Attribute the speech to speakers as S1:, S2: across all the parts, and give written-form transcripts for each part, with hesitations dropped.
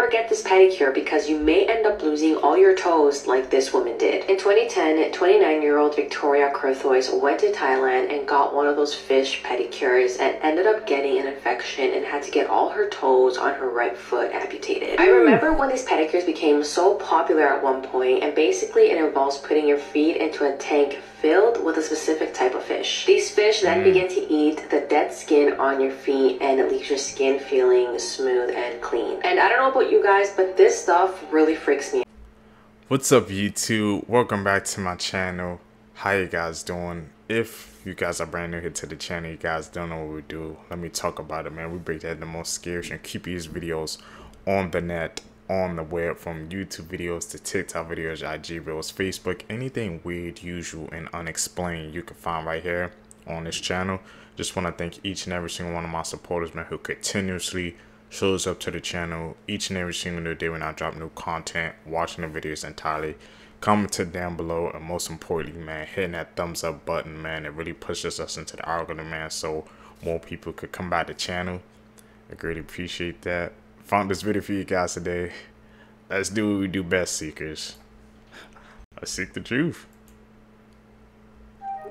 S1: never get this pedicure because you may end up losing all your toes like this woman did. In 2010, 29-year-old Victoria Curthoys went to Thailand and got one of those fish pedicures and ended up getting an infection and had to get all her toes on her right foot amputated. I remember when these pedicures became so popular at one point, and basically it involves putting your feet into a tank filled with a specific type of fish. These fish then begin to eat the dead skin on your feet and it leaves your skin feeling smooth and clean. And I don't know about you guys, but this stuff really freaks me out.
S2: What's up YouTube? Welcome back to my channel. How you guys doing? If you guys are brand new here to the channel, you guys don't know what we do, let me talk about it, man. We break down the most scary and creepiest videos on the net, on the web, from YouTube videos to TikTok videos, IG videos, Facebook, anything weird, usual, and unexplained you can find right here on this channel. Just want to thank each and every single one of my supporters, man, who continuously shows up to the channel each and every single day when I drop new content, watching the videos entirely, commenting down below, and most importantly, man, hitting that thumbs up button, man. It really pushes us into the algorithm, man, so more people could come by the channel. I greatly appreciate that. Found this video for you guys today. Let's do what we do best, seekers. Let's seek the truth.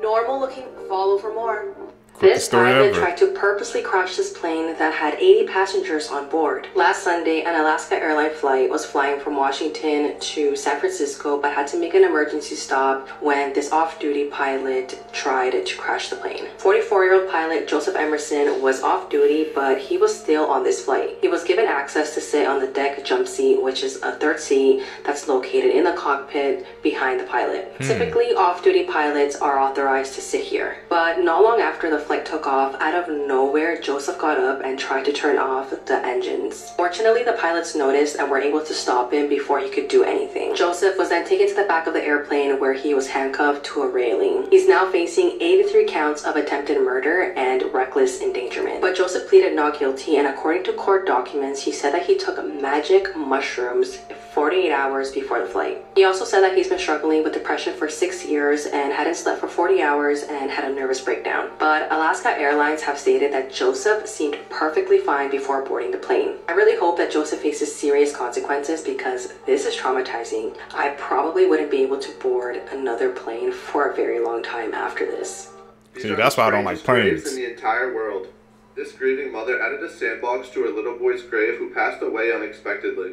S1: Normal looking, follow for more. This pilot tried to purposely crash this plane that had 80 passengers on board. Last Sunday, an Alaska airline flight was flying from Washington to San Francisco, but had to make an emergency stop when this off-duty pilot tried to crash the plane. 44-year-old pilot Joseph Emerson was off duty, but he was still on this flight. He was given access to sit on the deck jump seat, which is a third seat that's located in the cockpit behind the pilot. Typically, off-duty pilots are authorized to sit here, but not long after the flight took off, out of nowhere, Joseph got up and tried to turn off the engines. Fortunately, the pilots noticed and were able to stop him before he could do anything. Joseph was then taken to the back of the airplane where he was handcuffed to a railing. He's now facing 83 counts of attempted murder and reckless endangerment. But Joseph pleaded not guilty, and according to court documents, he said that he took magic mushrooms 48 hours before the flight. He also said that he's been struggling with depression for 6 years and hadn't slept for 40 hours and had a nervous breakdown. But Alaska Airlines have stated that Joseph seemed perfectly fine before boarding the plane. I really hope that Joseph faces serious consequences because this is traumatizing. I probably wouldn't be able to board another plane for a very long time after this.
S2: See, that's why I don't like planes.
S3: In the entire world. This grieving mother added a sandbox to her little boy's grave who passed away unexpectedly.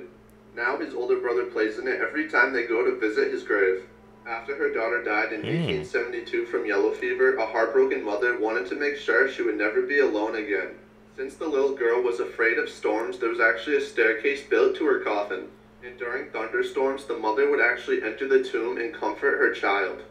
S3: Now his older brother plays in it every time they go to visit his grave. After her daughter died in 1872 from yellow fever, a heartbroken mother wanted to make sure she would never be alone again. Since the little girl was afraid of storms, there was actually a staircase built to her coffin. And during thunderstorms, the mother would actually enter the tomb and comfort her child.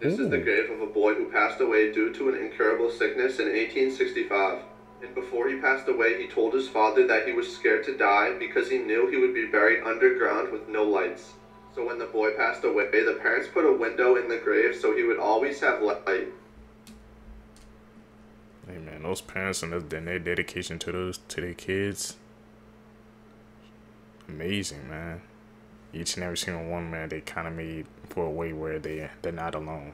S3: This is the grave of a boy who passed away due to an incurable sickness in 1865. And before he passed away, he told his father that he was scared to die because he knew he would be buried underground with no lights. So when the boy passed away, the parents put a window in the grave so he would always have light.
S2: Hey man, those parents and their dedication to their kids, amazing, man. Each and every single one, man, they kind of made for a way where they're not alone.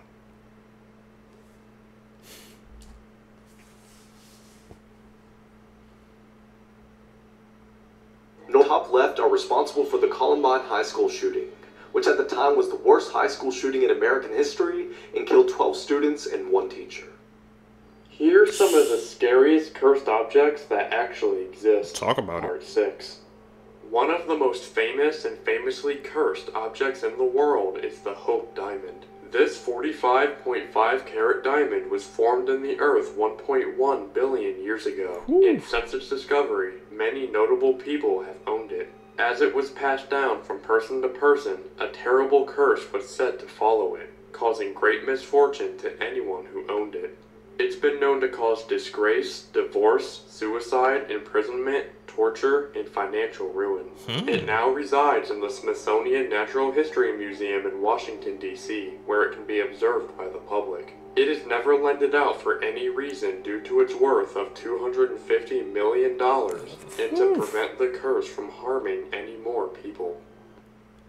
S4: Top left are responsible for the Columbine High School shooting, which at the time was the worst high school shooting in American history and killed 12 students and 1 teacher.
S5: Here's some of the scariest cursed objects that actually exist.
S2: Talk about
S5: Part
S2: it.
S5: 6. One of the most famous and famously cursed objects in the world is the Hope Diamond. This 45.5 carat diamond was formed in the earth 1.1 billion years ago. And since its discovery, many notable people have owned it. As it was passed down from person to person, a terrible curse was said to follow it, causing great misfortune to anyone who owned it. It's been known to cause disgrace, divorce, suicide, imprisonment, torture, and financial ruin. It now resides in the Smithsonian Natural History Museum in Washington, D.C., where it can be observed by the public. It is never lended out for any reason due to its worth of $250 million, and to prevent the curse from harming any more people.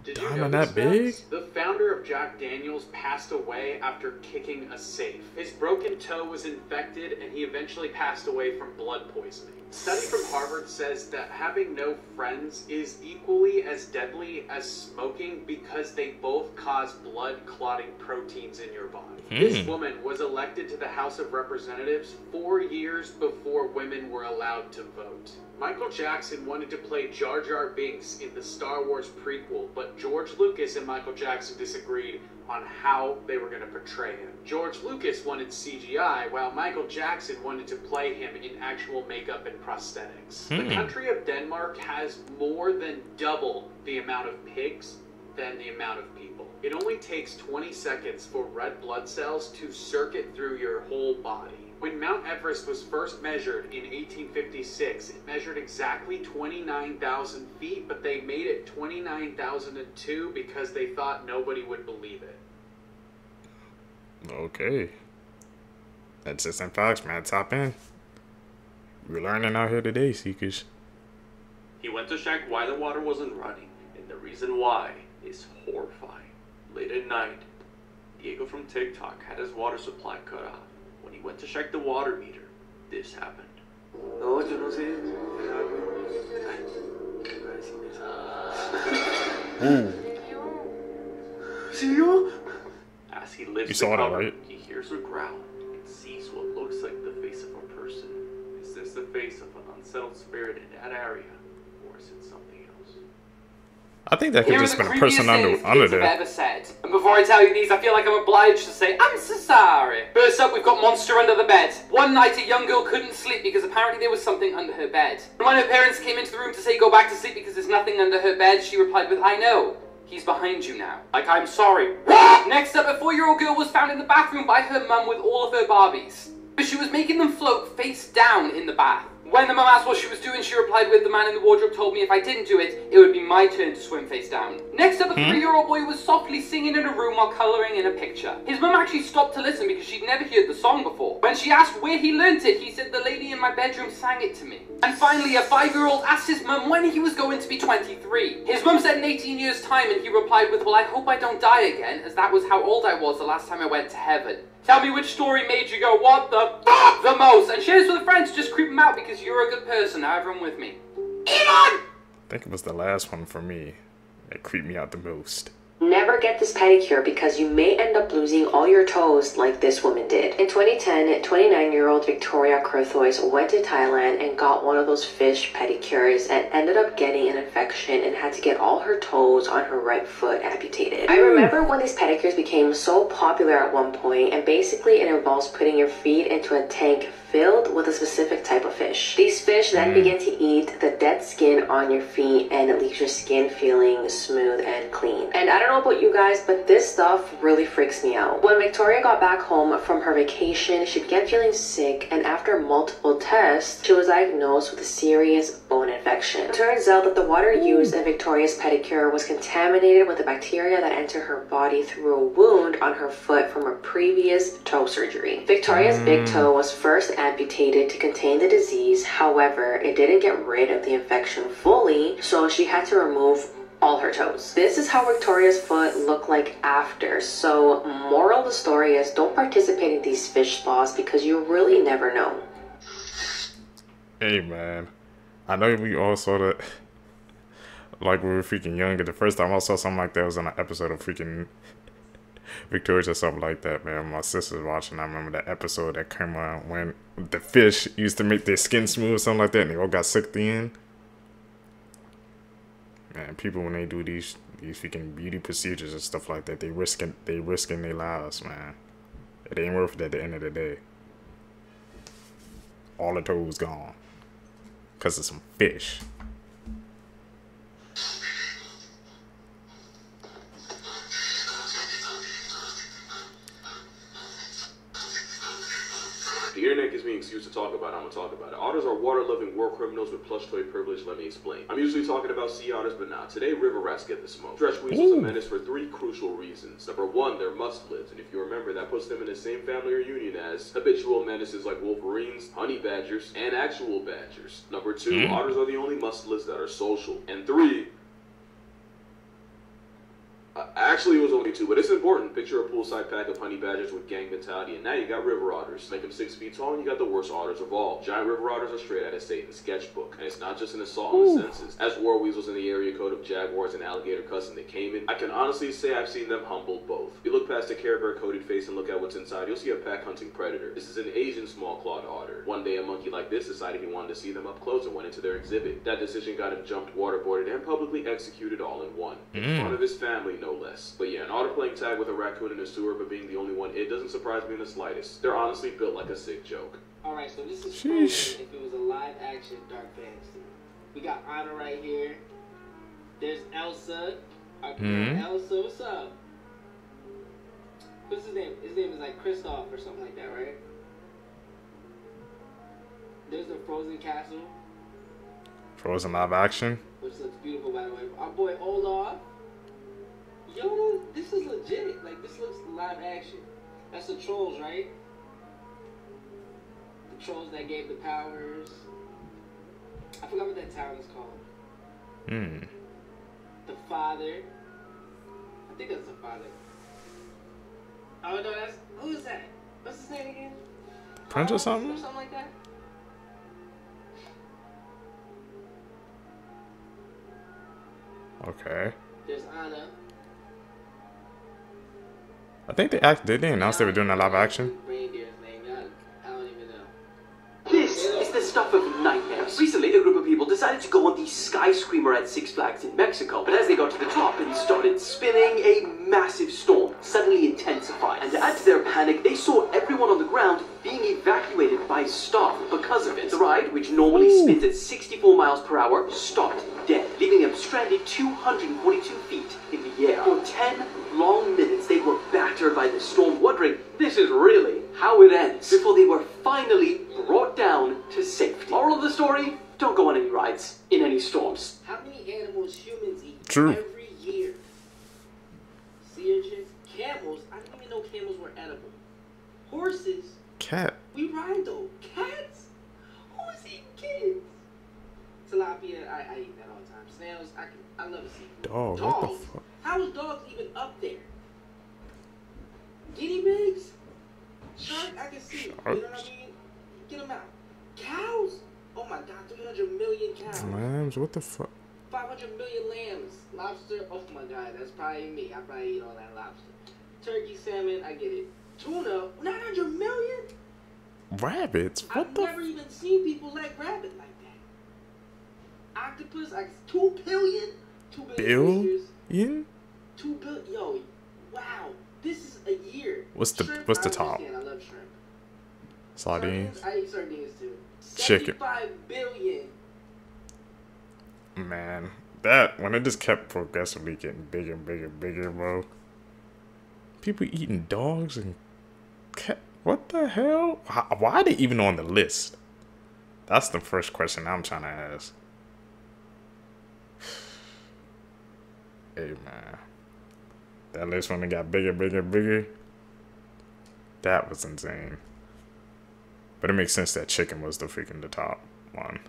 S6: Did you know
S2: Diamond that big?
S6: The founder of Jack Daniels passed away after kicking a safe. His broken toe was infected and he eventually passed away from blood poisoning. Study from Harvard says that having no friends is equally as deadly as smoking because they both cause blood clotting proteins in your body. This woman was elected to the House of Representatives 4 years before women were allowed to vote. Michael Jackson wanted to play Jar Jar Binks in the Star Wars prequel, but George Lucas and Michael Jackson disagreed on how they were going to portray him. George Lucas wanted CGI, while Michael Jackson wanted to play him in actual makeup and prosthetics. The country of Denmark has more than double the amount of pigs than the amount of people. It only takes 20 seconds for red blood cells to circuit through your whole body. When Mount Everest was first measured in 1856, it measured exactly 29,000 feet, but they made it 29,002 because they thought nobody would believe it.
S2: Okay. That's just some facts, man. Top in. We're learning out here today, Seekers.
S7: He went to check why the water wasn't running, and the reason why is horrifying. Late at night, Diego from TikTok had his water supply cut off. When he went to check the water meter, this happened.
S8: No, yo no sé.
S2: Ooh.
S7: As he lifts
S2: You
S7: the
S2: saw that,
S7: cover,
S2: right?
S7: he hears a growl and sees what looks like the face of a person. Is this the face of an unsettled spirit in that area, or is it something else?
S2: I think that could just been a person under there.
S9: I've ever said. And before I tell you these, I feel like I'm obliged to say, I'm so sorry. First up, we've got Monster Under the Bed. One night, a young girl couldn't sleep because apparently there was something under her bed. And when her parents came into the room to say go back to sleep because there's nothing under her bed, she replied with, I know. He's behind you now. Like, I'm sorry. Next up, a 4-year-old girl was found in the bathroom by her mum with all of her Barbies. But she was making them float face down in the bath. When the mum asked what she was doing, she replied with, the man in the wardrobe told me if I didn't do it, it would be my turn to swim face down. Next up, a 3-year-old boy was softly singing in a room while colouring in a picture. His mum actually stopped to listen because she'd never heard the song before. When she asked where he learnt it, he said the lady in my bedroom sang it to me. And finally, a 5-year-old asked his mum when he was going to be 23. His mum said in 18 years' time, and he replied with, well, I hope I don't die again, as that was how old I was the last time I went to heaven. Tell me which story made you go, what the fuck the most? And shares with friends, just creep them out because you're a good person. Now everyone with me. Elon!
S2: I think it was the last one for me that creeped me out the most.
S1: Never get this pedicure because you may end up losing all your toes like this woman did. In 2010, 29-year-old Victoria Curthoys went to Thailand and got one of those fish pedicures and ended up getting an infection and had to get all her toes on her right foot amputated. I remember when these pedicures became so popular at one point, and basically it involves putting your feet into a tank filled with a specific type of fish. These fish then begin to eat the dead skin on your feet and it leaves your skin feeling smooth and clean. And I don't know about you guys, but this stuff really freaks me out. When Victoria got back home from her vacation, she began feeling sick, and after multiple tests, she was diagnosed with a serious bone infection. It turns out that the water used in Victoria's pedicure was contaminated with the bacteria that entered her body through a wound on her foot from a previous toe surgery. Victoria's big toe was first amputated to contain the disease. However, it didn't get rid of the infection fully, so she had to remove all her toes. This is how Victoria's foot looked like after. So moral of the story is don't participate in these fish spas because you really never know.
S2: Hey man, I know we all saw that like we were freaking younger. The first time I saw something like that was on an episode of freaking Victoria's or something like that, man. My sister's watching. I remember that episode that came on when the fish used to make their skin smooth, something like that, and they all got sucked in. Man, people when they do these freaking beauty procedures and stuff like that, they risking their lives, man. It ain't worth it at the end of the day. All the toes gone because of some fish.
S10: The internet gives me an excuse to talk about it, I'm gonna talk about it. Otters are water-loving war criminals with plush toy privilege, let me explain. I'm usually talking about sea otters, but nah, today river rats get the smoke. Stretch weasels are a menace for 3 crucial reasons. Number 1, they're must-lives, and if you remember, that puts them in the same family or union as habitual menaces like wolverines, honey badgers, and actual badgers. Number 2, otters are the only must-lives that are social. And 3, actually Actually, it was only 2, but it's important. Picture a poolside pack of honey badgers with gang mentality, and now you got river otters. Make them 6 feet tall, and you got the worst otters of all. Giant river otters are straight out of Satan's sketchbook, and it's not just an assault on the senses. As war weasels in the area code of jaguars and alligator cousin they came in, I can honestly say I've seen them humble both. You look past the Care Bear coated face and look at what's inside, you'll see a pack hunting predator. This is an Asian small clawed otter. One day a monkey like this decided he wanted to see them up close and went into their exhibit. That decision got him jumped, waterboarded, and publicly executed all in one. In front of his family, no less. But yeah, an otter playing tag with a raccoon in a sewer but being the only one, it doesn't surprise me in the slightest. They're honestly built like a sick joke.
S11: Alright, so this is Frozen if it was a live action dark fantasy. We got Anna right here. There's Elsa. Our girl Elsa, what's up? What's his name? His name is like Kristoff or something like that, right? There's the Frozen Castle.
S2: Frozen live action.
S11: Which looks beautiful, by the way. Our boy Olaf. Yo, this is legit. Like, this looks live action. That's the trolls, right? The trolls that gave the powers. I forgot what that town is called. The father. I think that's the father. Oh, no, that's... Who is that? What's his name again?
S2: Prince or something?
S11: Or something like that?
S2: Okay.
S11: There's Anna.
S2: I think they announced they were doing a live action.
S11: Reindeer's name, I don't even know.
S12: This is the stuff of nightmares. Recently, a group of people decided to go on the skyscraper at Six Flags in Mexico. But as they got to the top and started spinning, a massive storm suddenly intensified. And to add to their panic, they saw everyone on the ground being evacuated by staff because of it. The ride, which normally spins at 64 miles per hour, stopped dead, leaving them stranded 242 feet in the air. For 10 long minutes, they were battered by the storm, wondering, this is really how it ends, before they were finally brought down to safety. Moral of the story, don't go on any rides in any storms.
S11: How many animals humans eat
S2: True.
S11: every year? Sea urchins, camels. I didn't even know camels were edible. Horses.
S2: Cat.
S11: We ride though. Cats. Who is eating kids? Tilapia. I eat that all the time. Snails. I love seafood.
S2: Dog.
S11: Dogs.
S2: What the fuck?
S11: How is dogs even up there? Guinea pigs. Shark. I can see. You know what I mean? Get them out. Cows. Oh my God. 300 million cows.
S2: Lambs. What the fuck?
S11: 500 million lambs. Lobster. Oh my God. That's probably me. I probably eat all that lobster. Turkey, salmon. I get it. Tuna. 900 million.
S2: Rabbits. What
S11: I've
S2: the?
S11: never even seen people like rabbit like that. Octopus. 2 billion. 2 billion.
S2: Billion?
S11: 2 billion. Yo. Wow. This is a year.
S2: What's the
S11: Shrimp,
S2: top?
S11: I love shrimp.
S2: Sardines.
S11: I eat sardines too.
S2: Chicken.
S11: 75 billion.
S2: Man, that when it just kept progressively getting bigger and bigger and bigger, bro. People eating dogs and cat. What the hell? Why are they even on the list? That's the first question I'm trying to ask. Hey man, that list when it got bigger, bigger, bigger. That was insane. But it makes sense that chicken was the freaking the top one.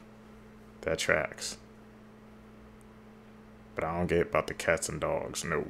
S2: That tracks. But I don't get about the cats and dogs, no.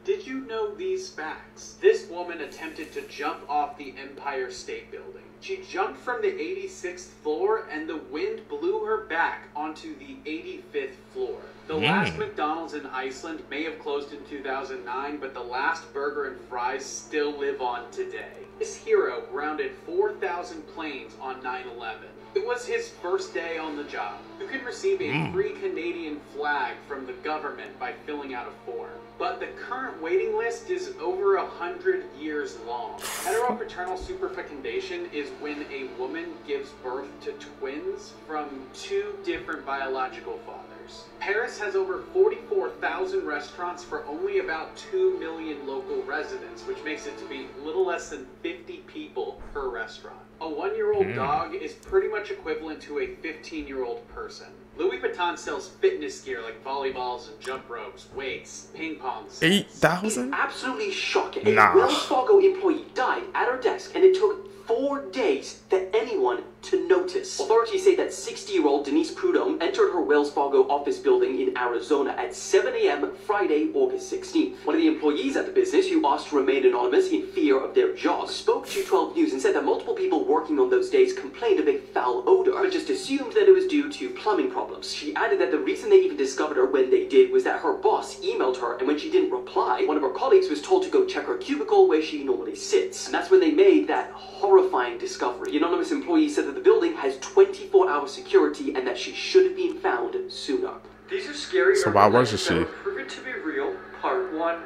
S6: Did you know these facts? This woman attempted to jump off the Empire State Building. She jumped from the 86th floor and the wind blew her back onto the 85th floor. The last McDonald's in Iceland may have closed in 2009, but the last burger and fries still live on today. This hero grounded 4,000 planes on 9/11. It was his first day on the job. You can receive a free Canadian flag from the government by filling out a form. But the current waiting list is over 100 years long. Heteropaternal superfecundation is when a woman gives birth to twins from 2 different biological fathers. Paris has over 44,000 restaurants for only about 2 million local residents, which makes it to be little less than 50 people per restaurant. A 1-year-old dog is pretty much equivalent to a 15-year-old person. Louis Vuitton sells fitness gear like volleyballs and jump ropes, weights, ping pong sets.
S2: 8,000?
S12: Absolutely shocking. A Wells Fargo employee died at her desk, and it took 4 days for anyone to notice. Authorities say that 60-year-old Denise Prudhomme entered her Wells Fargo office building in Arizona at 7 a.m. Friday, August 16th. One of the employees at the business, who asked to remain anonymous in fear of their jobs, spoke to 12 News and said that multiple people working on those days complained of a foul odor, but just assumed that it was due to plumbing problems. She added that the reason they even discovered her when they did was that her boss emailed her, and when she didn't reply, one of her colleagues was told to go check her cubicle where she normally sits. And that's when they made that horrifying discovery. The anonymous employee said that the building has 24-hour security and that she should have been found sooner.
S13: These are scary.
S2: So why wasn't she?
S13: Proven to be real. Part 1.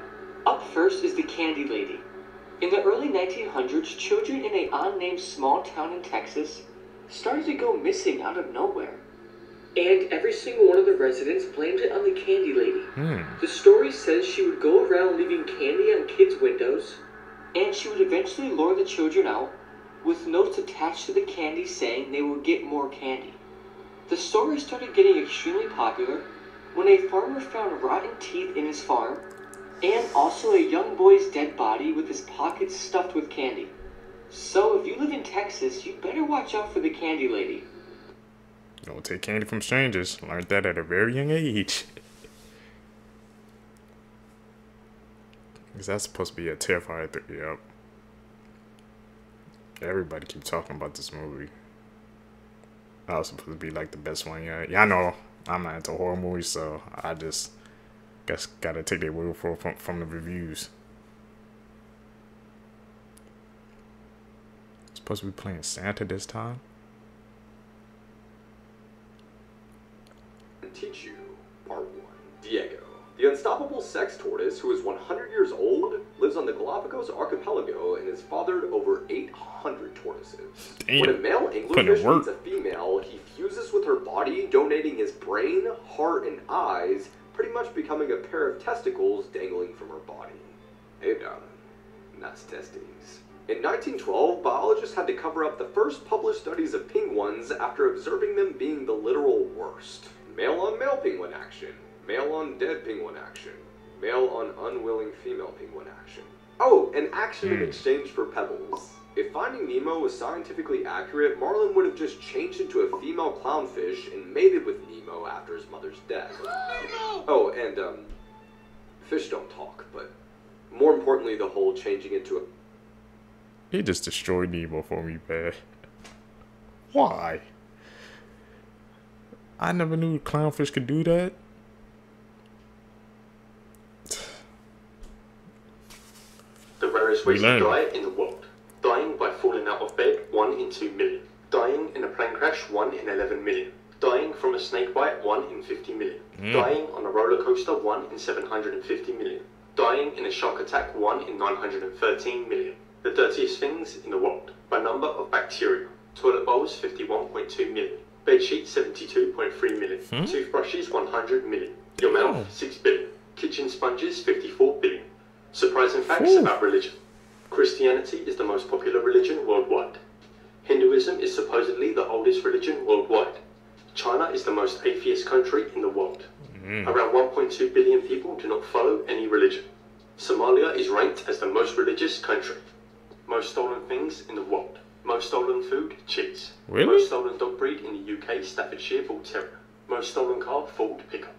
S14: Up first is the Candy Lady. In the early 1900s, children in an unnamed small town in Texas started to go missing out of nowhere. And every single one of the residents blamed it on the Candy Lady. The story says she would go around leaving candy on kids' windows, and she would eventually lure the children out with notes attached to the candy saying they would get more candy. The story started getting extremely popular when a farmer found rotten teeth in his farm, and also a young boy's dead body with his pockets stuffed with candy. So if you live in Texas, you better watch out for the Candy Lady.
S2: Don't take candy from strangers. Learned that at a very young age. Is that supposed to be a Terrifier 3? Yep. Everybody keep talking about this movie. That was supposed to be like the best one. Yeah, I know I'm not into horror movies, so I just guess gotta take their word for from the reviews. Supposed to be playing Santa this time.
S4: Teach you, Part 1. Diego. The unstoppable sex tortoise, who is 100 years old, lives on the Galapagos archipelago and has fathered over 800 tortoises.
S2: Damn.
S4: When a male anglerfish meets a female, he fuses with her body, donating his brain, heart, and eyes, pretty much becoming a pair of testicles dangling from her body. Hey, darling. Nice testes. In 1912, biologists had to cover up the first published studies of penguins after observing them being the literal worst. Male on male penguin action. Male on dead penguin action. Male on unwilling female penguin action. Oh, and action in exchange for pebbles. If Finding Nemo was scientifically accurate, Marlin would have just changed into a female clownfish and mated with Nemo after his mother's death. Oh, and, fish don't talk, but more importantly, the whole changing into a...
S2: He just destroyed Nemo for me, man. Why? I never knew clownfish could do that.
S15: The rarest ways to die in the world. Dying by falling out of bed, 1 in 2 million. Dying in a plane crash, 1 in 11 million. Dying from a snake bite, 1 in 50 million. Dying on a roller coaster, 1 in 750 million. Dying in a shark attack, 1 in 913 million. The dirtiest things in the world. By number of bacteria. Toilet bowls, 51.2 million. Bed sheets, 72.3 million. Toothbrushes, 100 million. Your mouth, 6 billion. Kitchen sponges, 54 billion. Surprising facts about religion. Christianity is the most popular religion worldwide. Hinduism is supposedly the oldest religion worldwide. China is the most atheist country in the world. Around 1.2 billion people do not follow any religion. Somalia is ranked as the most religious country. Most stolen things in the world. Most stolen food, cheese.
S2: Really?
S15: Most stolen dog breed in the UK, Staffordshire Bull Terrier. Most stolen car, Ford pickup.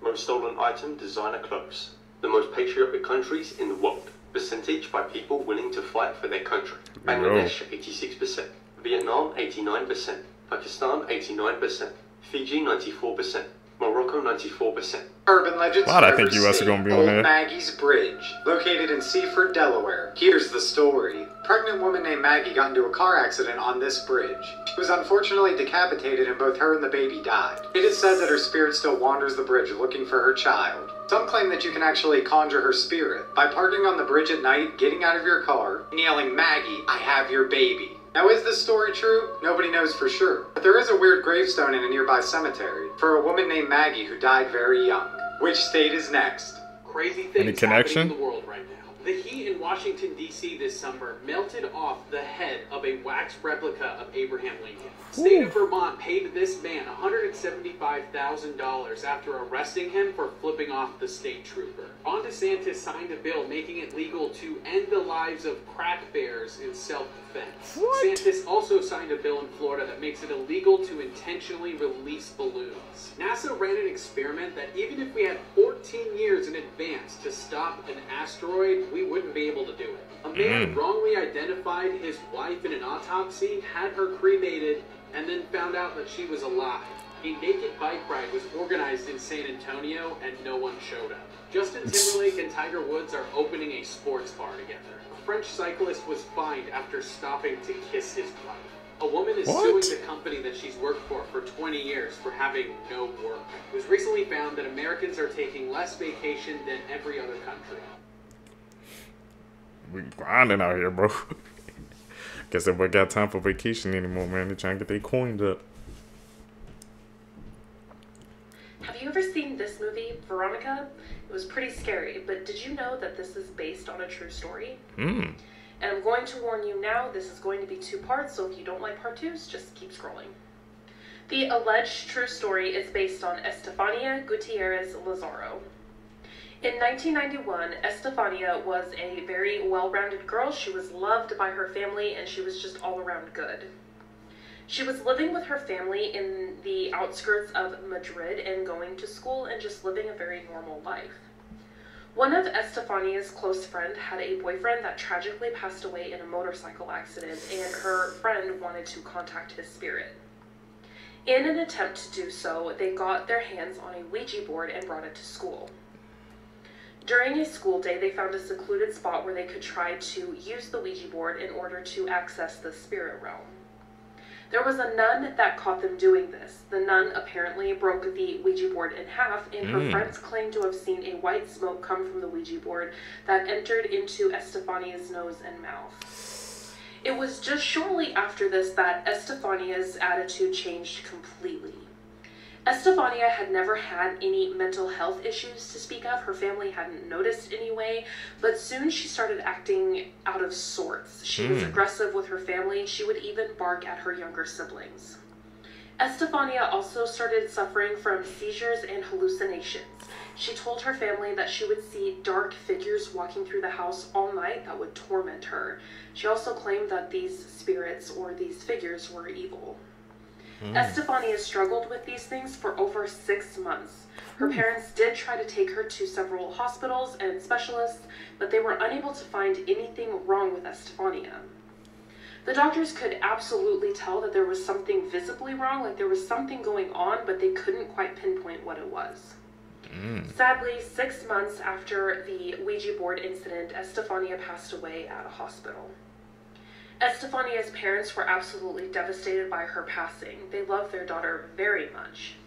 S15: Most stolen item, designer clothes. The most patriotic countries in the world. Percentage by people willing to fight for their country. Bangladesh, 86%. Vietnam, 89%. Pakistan, 89%. Fiji, 94%. Morocco, 94%.
S6: Urban legends.
S2: Wow, I think US are gonna be on there.
S6: Maggies Bridge, located in Seaford, Delaware. Here's the story. A pregnant woman named Maggie got into a car accident on this bridge. She was unfortunately decapitated and both her and the baby died. It is said that her spirit still wanders the bridge looking for her child. Some claim that you can actually conjure her spirit by parking on the bridge at night, getting out of your car, and yelling, "Maggie, I have your baby." Now, is this story true? Nobody knows for sure. But there is a weird gravestone in a nearby cemetery for a woman named Maggie who died very young. Which state is next?
S13: Crazy things
S2: Any connection?
S13: happening in the world right now.
S6: The heat in Washington, D.C. this summer melted off the head of a wax replica of Abraham Lincoln. State of Vermont paid this man $175,000 after arresting him for flipping off the state trooper. Ron DeSantis signed a bill making it legal to end the lives of crack bears in self-defense. DeSantis also signed a bill in Florida that makes it illegal to intentionally release balloons. NASA ran an experiment that even if we had 14 years in advance to stop an asteroid, we wouldn't be able to do it. A man wrongly identified his wife in an autopsy, had her cremated, and then found out that she was alive. A naked bike ride was organized in San Antonio and no one showed up. Justin Timberlake and Tiger Woods are opening a sports bar together. A French cyclist was fined after stopping to kiss his wife. A woman is suing the company that she's worked for 20 years for having no work. It was recently found that Americans are taking less vacation than every other country.
S2: We grinding out here, bro. Guess everybody got time for vacation anymore, man. They're trying to get their coins up.
S1: Have you ever seen this movie, Veronica? It was pretty scary, but did you know that this is based on a true story? And I'm going to warn you now, this is going to be 2 parts, so if you don't like part 2s, just keep scrolling. The alleged true story is based on Estefania Gutierrez Lazaro. In 1991, Estefania was a very well-rounded girl. She was loved by her family, and she was just all around good. She was living with her family in the outskirts of Madrid and going to school and just living a very normal life. One of Estefania's close friends had a boyfriend that tragically passed away in a motorcycle accident, and her friend wanted to contact his spirit. In an attempt to do so, they got their hands on a Ouija board and brought it to school. During a school day, they found a secluded spot where they could try to use the Ouija board in order to access the spirit realm. There was a nun that caught them doing this. The nun apparently broke the Ouija board in half, and her friends claimed to have seen a white smoke come from the Ouija board that entered into Estefania's nose and mouth. It was just shortly after this that Estefania's attitude changed completely. Estefania had never had any mental health issues to speak of. Her family hadn't noticed anyway, but soon she started acting out of sorts. She was aggressive with her family. She would even bark at her younger siblings. Estefania also started suffering from seizures and hallucinations. She told her family that she would see dark figures walking through the house all night that would torment her. She also claimed that these spirits or these figures were evil. Estefania struggled with these things for over 6 months. Her parents did try to take her to several hospitals and specialists, but they were unable to find anything wrong with Estefania. The doctors could absolutely tell that there was something visibly wrong, like there was something going on, but they couldn't quite pinpoint what it was. Sadly, 6 months after the Ouija board incident, Estefania passed away at a hospital. Estefania's parents were absolutely devastated by her passing. They loved their daughter very much.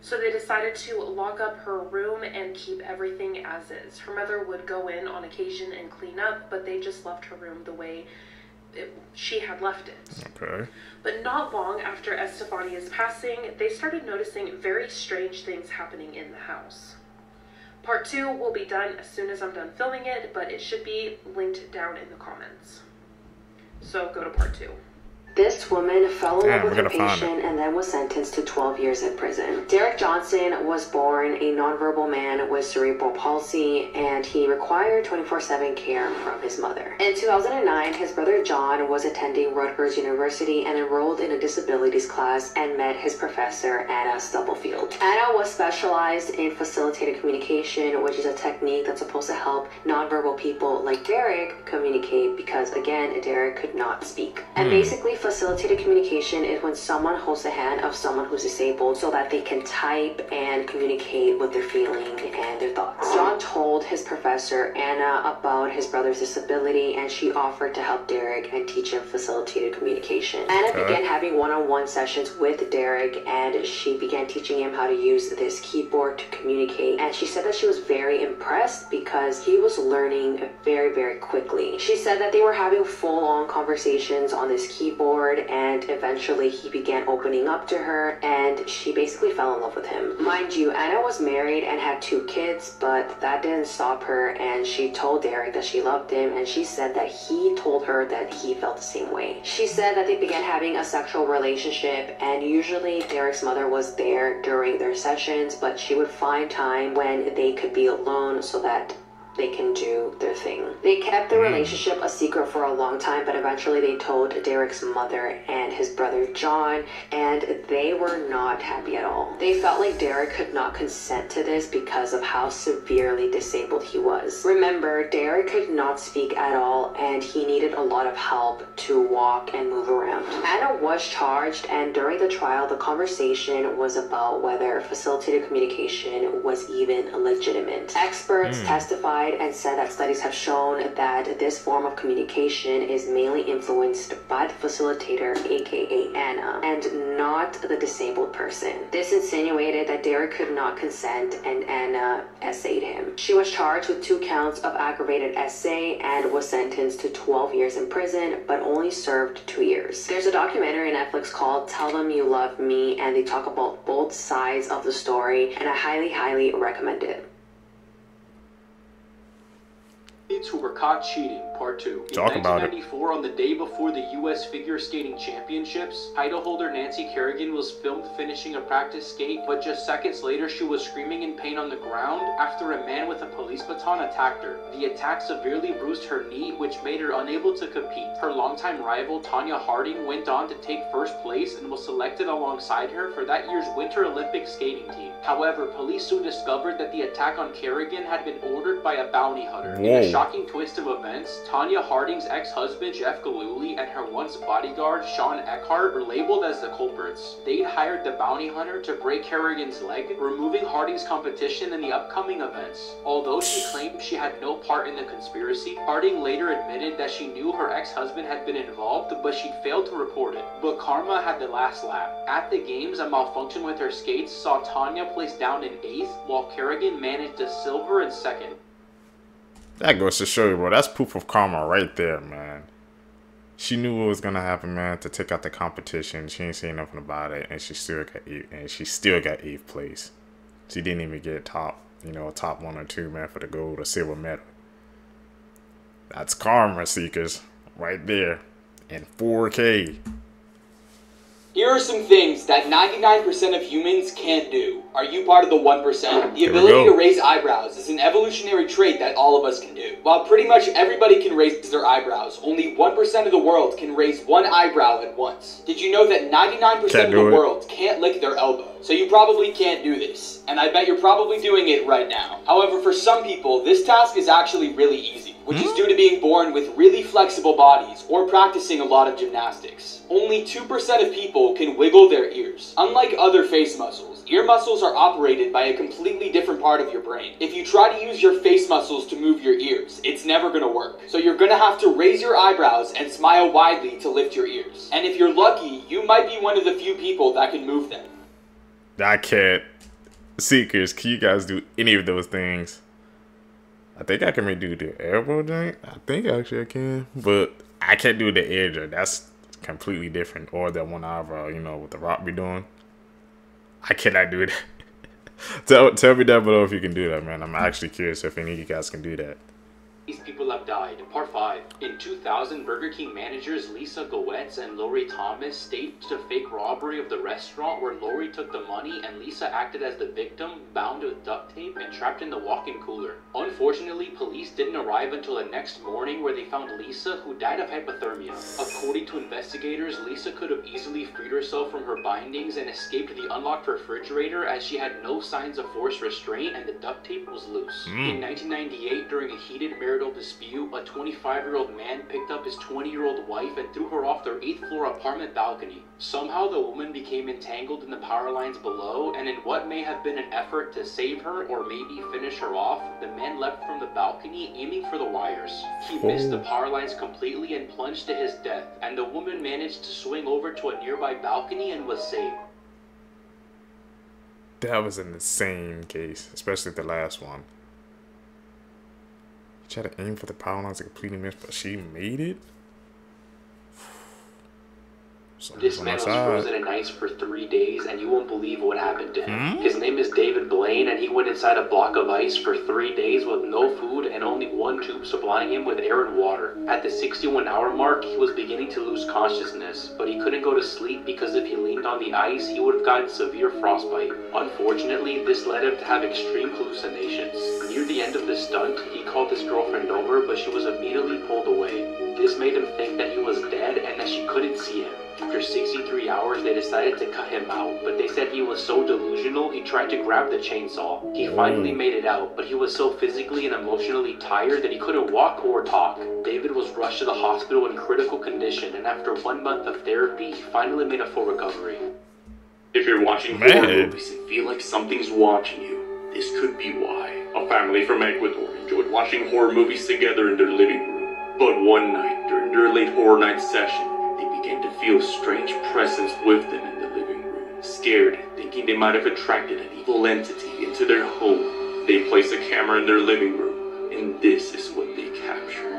S1: So they decided to lock up her room and keep everything as is. Her mother would go in on occasion and clean up, but they just left her room the way she had left it.
S2: Okay.
S1: But not long after Estefania's passing, they started noticing very strange things happening in the house. Part 2 will be done as soon as I'm done filming it, but it should be linked down in the comments. So go to part 2. This woman fell in love with her patient and then was sentenced to 12 years in prison. Derek Johnson was born a nonverbal man with cerebral palsy, and he required 24/7 care from his mother. In 2009, his brother John was attending Rutgers University and enrolled in a disabilities class and met his professor, Anna Stubblefield. Anna was specialized in facilitated communication, which is a technique that's supposed to help nonverbal people like Derek communicate, because again, Derek could not speak. And basically, facilitated communication is when someone holds the hand of someone who's disabled so that they can type and communicate what they're feeling and their thoughts. John told his professor Anna about his brother's disability, and she offered to help Derek and teach him facilitated communication. Anna began having one-on-one sessions with Derek, and she began teaching him how to use this keyboard to communicate. And she said that she was very impressed because he was learning very, very quickly. She said that they were having full-on conversations on this keyboard, and eventually he began opening up to her, and she basically fell in love with him. Mind you, Anna was married and had 2 kids, but that didn't stop her, and she told Derek that she loved him, and she said that he told her that he felt the same way. She said that they began having a sexual relationship, and usually Derek's mother was there during their sessions, but she would find time when they could be alone so that they can do their thing. They kept the relationship a secret for a long time, but eventually they told Derek's mother and his brother John, and they were not happy at all. They felt like Derek could not consent to this because of how severely disabled he was. Remember, Derek could not speak at all, and he needed a lot of help to walk and move around. Anna was charged, and during the trial, the conversation was about whether facilitated communication was even legitimate. Experts testified and said that studies have shown that this form of communication is mainly influenced by the facilitator, aka Anna, and not the disabled person. This insinuated that Derek could not consent, and Anna essayed him. She was charged with 2 counts of aggravated essay and was sentenced to 12 years in prison, but only served 2 years. There's a documentary on Netflix called Tell Them You Love Me, and they talk about both sides of the story, and I highly recommend it.
S16: Who were caught cheating, part 2. In 1994, on the day before the U.S. Figure Skating Championships, title holder Nancy Kerrigan was filmed finishing a practice skate, but just seconds later she was screaming in pain on the ground after a man with a police baton attacked her. The attack severely bruised her knee, which made her unable to compete. Her longtime rival Tonya Harding went on to take first place and was selected alongside her for that year's Winter Olympic skating team. However, police soon discovered that the attack on Kerrigan had been ordered by a bounty hunter. In a shocking twist of events, Tonya Harding's ex-husband Jeff Gillooly and her once bodyguard Sean Eckhart were labeled as the culprits. They'd hired the bounty hunter to break Kerrigan's leg, removing Harding's competition in the upcoming events. Although she claimed she had no part in the conspiracy, Harding later admitted that she knew her ex-husband had been involved, but she'd failed to report it. But karma had the last laugh. At the games, a malfunction with her skates saw Tonya placed down in 8th, while Kerrigan managed a silver in 2nd.
S2: That goes to show you, bro. That's proof of karma right there, man. She knew what was gonna happen, man. To take out the competition, she ain't saying nothing about it, and she still got 8th place. She didn't even get top 1 or 2, man, for the gold or silver medal. That's karma, seekers, right there, in 4K.
S9: Here are some things that 99% of humans can't do. Are you part of the 1%? The ability to raise eyebrows is an evolutionary trait that all of us can do. While pretty much everybody can raise their eyebrows, only 1% of the world can raise one eyebrow at once. Did you know that 99% of the world can't lick their elbow? So you probably can't do this, and I bet you're probably doing it right now. However, for some people, this task is actually really easy, which is due to being born with really flexible bodies or practicing a lot of gymnastics. Only 2% of people can wiggle their ears. Unlike other face muscles, ear muscles are operated by a completely different part of your brain. If you try to use your face muscles to move your ears, it's never gonna work. So you're gonna have to raise your eyebrows and smile widely to lift your ears. And if you're lucky, you might be one of the few people that can move them.
S2: I can't. Seekers, can you guys do any of those things? I think I can do the elbow joint. I think actually I can. But I can't do the ear joint. That's completely different. Or that one eyebrow, what the Rock be doing. I cannot do that. Tell me down below if you can do that, man. I'm actually curious if any of you guys can do that.
S16: These people have died. Part 5. In 2000, Burger King managers Lisa Goetz and Lori Thomas staged a fake robbery of the restaurant where Lori took the money and Lisa acted as the victim, bound with duct tape and trapped in the walk-in cooler. Unfortunately, police didn't arrive until the next morning, where they found Lisa, who died of hypothermia. According to investigators, Lisa could have easily freed herself from her bindings and escaped the unlocked refrigerator, as she had no signs of forced restraint and the duct tape was loose. In 1998, during a heated marital dispute, a 25-year-old man picked up his 20-year-old wife and threw her off their 8th floor apartment balcony. Somehow the woman became entangled in the power lines below, and in what may have been an effort to save her or maybe finish her off, the man leapt from the balcony aiming for the wires. He missed the power lines completely and plunged to his death, and the woman managed to swing over to a nearby balcony and was saved.
S2: That was an insane case, especially the last one. She tried to aim for the power lines and completely missed, but she made it.
S16: This man was frozen in ice for 3 days, and you won't believe what happened to him. His name is David Blaine, and he went inside a block of ice for 3 days with no food and only one tube supplying him with air and water. At the 61-hour mark, he was beginning to lose consciousness, but he couldn't go to sleep because if he leaned on the ice, he would have gotten severe frostbite. Unfortunately, this led him to have extreme hallucinations. Near the end of the stunt, he called his girlfriend over, but she was immediately pulled away. This made him think that he was dead and that she couldn't see him. After 63 hours, they decided to cut him out, but they said he was so delusional, he tried to grab the chainsaw. He finally made it out, but he was so physically and emotionally tired that he couldn't walk or talk. David was rushed to the hospital in critical condition, and after 1 month of therapy, he finally made a full recovery.
S17: If you're watching horror movies and feel like something's watching you, this could be why. A family from Ecuador enjoyed watching horror movies together in their living room. But one night, during their late horror night session, they began to feel a strange presence with them in the living room. Scared, thinking they might have attracted an evil entity into their home, they placed a camera in their living room, and this is what they captured.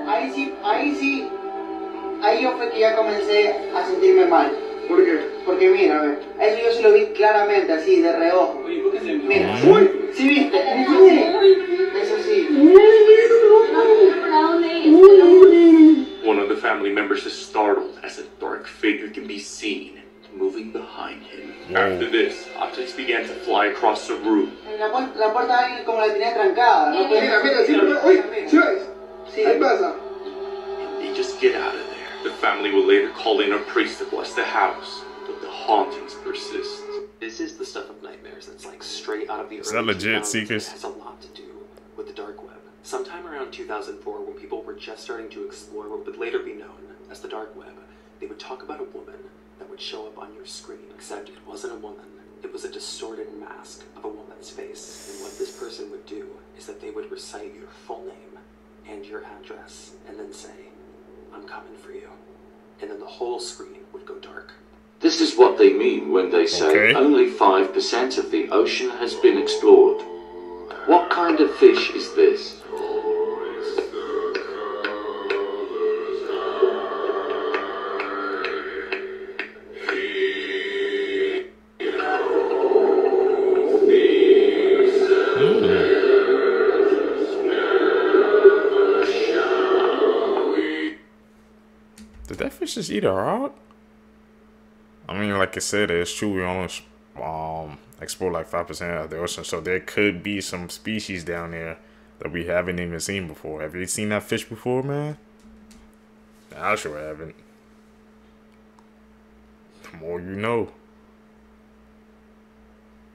S18: Ahí yo fue que ya comencé a sentirme mal. ¿Por qué? Porque mira, a ver, eso yo se lo vi claramente, así, de reojo. Mira, ¿sí viste? Eso sí.
S17: One of the family members is startled as a dark figure can be seen moving behind him. After this, objects began to fly across the room.
S18: La puerta ahí como la tenía trancada. No
S3: mira, sí, ¿qué pasa?
S17: And they just get out of there. The family will later call in a priest to bless the house, but the hauntings persist.
S12: This is the stuff of nightmares that's like straight out of the
S2: Is that legit, Seekers?
S12: It has a lot to do with the dark web. Sometime around 2004, when people were just starting to explore what would later be known as the dark web, they would talk about a woman that would show up on your screen, except it wasn't a woman. It was a distorted mask of a woman's face. And what this person would do is that they would recite your full name and your address, and then say, "I'm coming for you." And then the whole screen would go dark.
S19: This is what they mean when they say only 5% of the ocean has been explored. What kind of fish is this?
S2: Did that fish just eat a rock? I mean, like I said, it's true. We only explore like 5% of the ocean, so there could be some species down there that we haven't even seen before. Have you seen that fish before, man? I sure haven't. The more you know.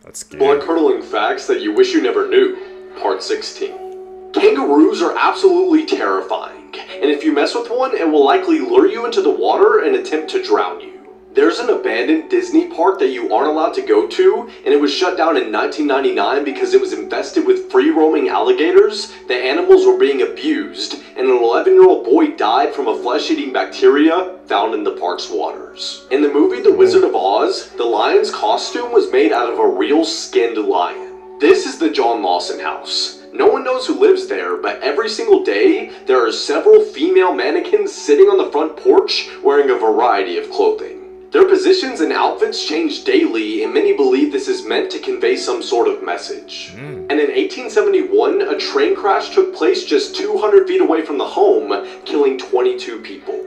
S2: That's scary.
S4: Blood-curdling facts that you wish you never knew. Part 16. Kangaroos are absolutely terrifying, and if you mess with one, it will likely lure you into the water and attempt to drown you. There's an abandoned Disney park that you aren't allowed to go to, and it was shut down in 1999 because it was infested with free-roaming alligators. The animals were being abused, and an 11-year-old boy died from a flesh-eating bacteria found in the park's waters. In the movie The Wizard of Oz, the lion's costume was made out of a real skinned lion. This is the John Lawson house. No one knows who lives there, but every single day, there are several female mannequins sitting on the front porch wearing a variety of clothing. Their positions and outfits change daily, and many believe this is meant to convey some sort of message. And in 1871, a train crash took place just 200 feet away from the home, killing 22 people.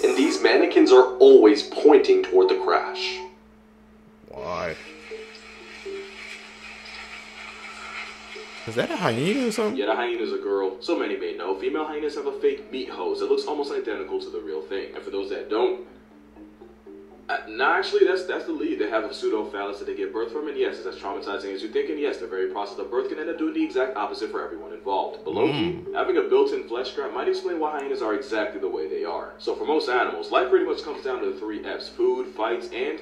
S4: And these mannequins are always pointing toward the crash.
S2: Why? Is that a hyena or something?
S10: Yeah, the hyena's a girl. So many may know, female hyenas have a fake meat hose that looks almost identical to the real thing. And for those that don't, nah, actually, that's the lead. They have a pseudo-phallus that they give birth from, and yes, it's as traumatizing as you think, and yes, the very process of birth can end up doing the exact opposite for everyone involved. But low-key, having a built-in flesh strap might explain why hyenas are exactly the way they are. So for most animals, life pretty much comes down to the 3 F's: food, fights, and...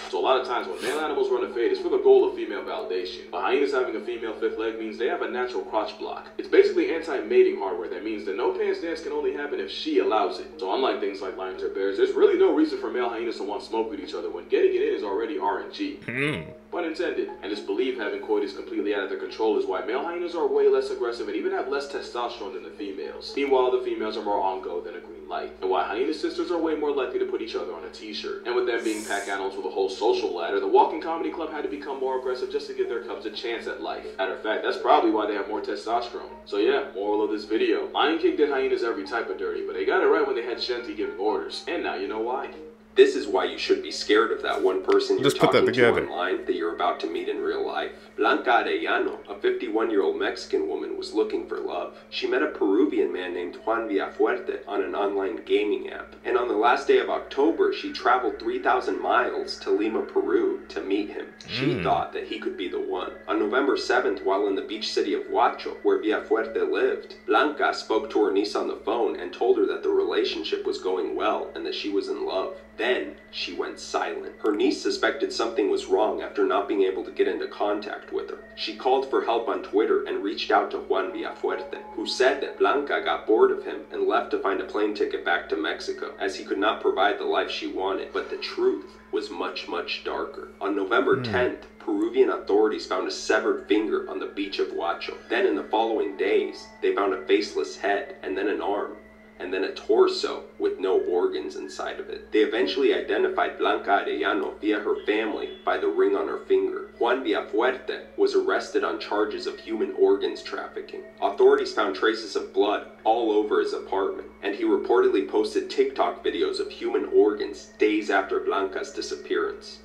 S10: So a lot of times when male animals run a fade, it's for the goal of female validation. But hyenas having a female 5th leg means they have a natural crotch block. It's basically anti-mating hardware that means the no-pants dance can only happen if she allows it. So unlike things like lions or bears, there's really no reason for male hyenas to want smoke with each other when getting it in is already RNG. Pun intended. And it's believed having coitus completely out of their control is why male hyenas are way less aggressive and even have less testosterone than the females. Meanwhile, the females are more on go than a green light. And why hyena sisters are way more likely to put each other on a t-shirt. And with them being pack animals with a whole social ladder, the Walking Comedy Club had to become more aggressive just to give their cubs a chance at life. Matter of fact, that's probably why they have more testosterone. So yeah, moral of this video. Lion King did hyenas every type of dirty, but they got it right when they had Shanti giving orders. And now you know why.
S20: This is why you should be scared of that one person you're talking to online that you're about to meet in real life. Blanca Adano, a 51-year-old Mexican woman, was looking for love. She met a Peruvian man named Juan Villafuerte on an online gaming app. And on the last day of October, she traveled 3,000 miles to Lima, Peru to meet him. She thought that he could be the one. On November 7th, while in the beach city of Huacho, where Villafuerte lived, Blanca spoke to her niece on the phone and told her that the relationship was going well and that she was in love. Then, she went silent. Her niece suspected something was wrong after not being able to get into contact with her. She called for help on Twitter and reached out to Juan Villafuerte, who said that Blanca got bored of him and left to find a plane ticket back to Mexico, as he could not provide the life she wanted. But the truth was much, much darker. On November 10th, Peruvian authorities found a severed finger on the beach of Huacho. Then in the following days, they found a faceless head, and then an arm, and then a torso with no organs inside of it. They eventually identified Blanca Adano via her family by the ring on her finger. Juan Villafuerte was arrested on charges of human organs trafficking. Authorities found traces of blood all over his apartment, and he reportedly posted TikTok videos of human organs days after Blanca's disappearance.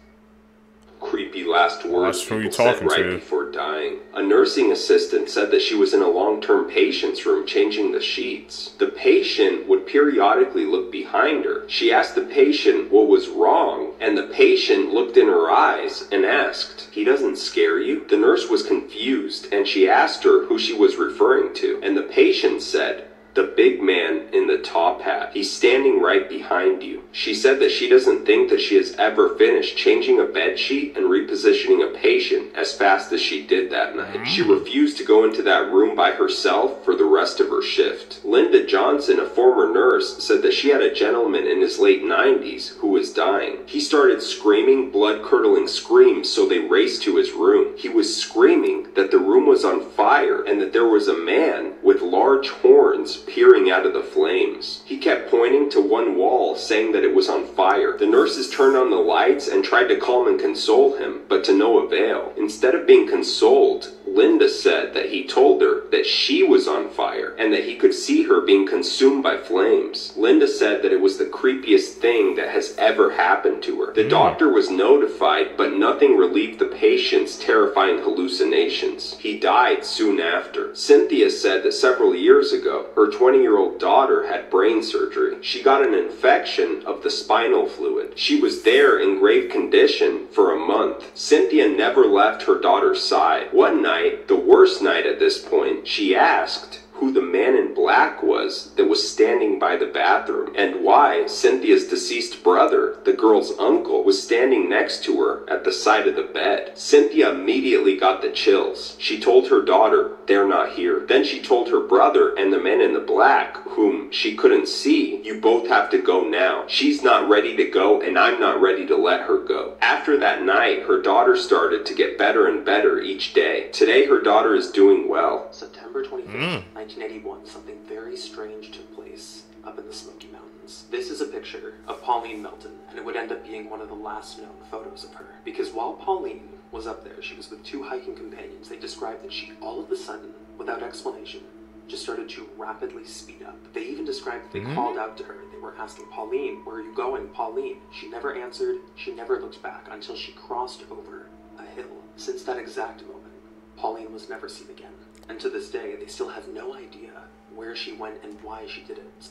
S20: Creepy last words people said right before dying. A nursing assistant said that she was in a long-term patient's room changing the sheets. The patient would periodically look behind her. She asked the patient what was wrong, and the patient looked in her eyes and asked, "He doesn't scare you?" The nurse was confused, and she asked her who she was referring to, and the patient said, "The big man in the top hat. He's standing right behind you." She said that she doesn't think that she has ever finished changing a bed sheet and repositioning a patient as fast as she did that night. She refused to go into that room by herself for the rest of her shift. Linda Johnson, a former nurse, said that she had a gentleman in his late 90s who was dying. He started screaming blood-curdling screams, so they raced to his room. He was screaming that the room was on fire and that there was a man with large horns peering out of the flames. He kept pointing to one wall, saying that it was on fire. The nurses turned on the lights and tried to calm and console him, but to no avail. Instead of being consoled, Linda said that he told her that she was on fire and that he could see her being consumed by flames. Linda said that it was the creepiest thing that has ever happened to her. The doctor was notified, but nothing relieved the patient's terrifying hallucinations. He died soon after. Cynthia said that several years ago, her 20-year-old daughter had brain surgery. She got an infection of the spinal fluid. She was there in grave condition for a month. Cynthia never left her daughter's side. One night, the worst night at this point, she asked who the man in black was that was standing by the bathroom, and why Cynthia's deceased brother, the girl's uncle, was standing next to her at the side of the bed. Cynthia immediately got the chills. She told her daughter, "They're not here." Then she told her brother and the man in the black, whom she couldn't see, "You both have to go now. She's not ready to go, and I'm not ready to let her go." After that night, her daughter started to get better and better each day. Today, her daughter is doing well.
S21: September 25th, 1981, something very strange took place up in the Smoky Mountains. This is a picture of Pauline Milton, and it would end up being one of the last known photos of her. Because while Pauline was up there, she was with two hiking companions. They described that she, all of a sudden, without explanation, just started to rapidly speed up. They even described that they called out to her. They were asking, "Pauline, where are you going? Pauline." She never answered. She never looked back until she crossed over a hill. Since that exact moment, Pauline was never seen again. And to this day, they still have no idea where she went and why she did it.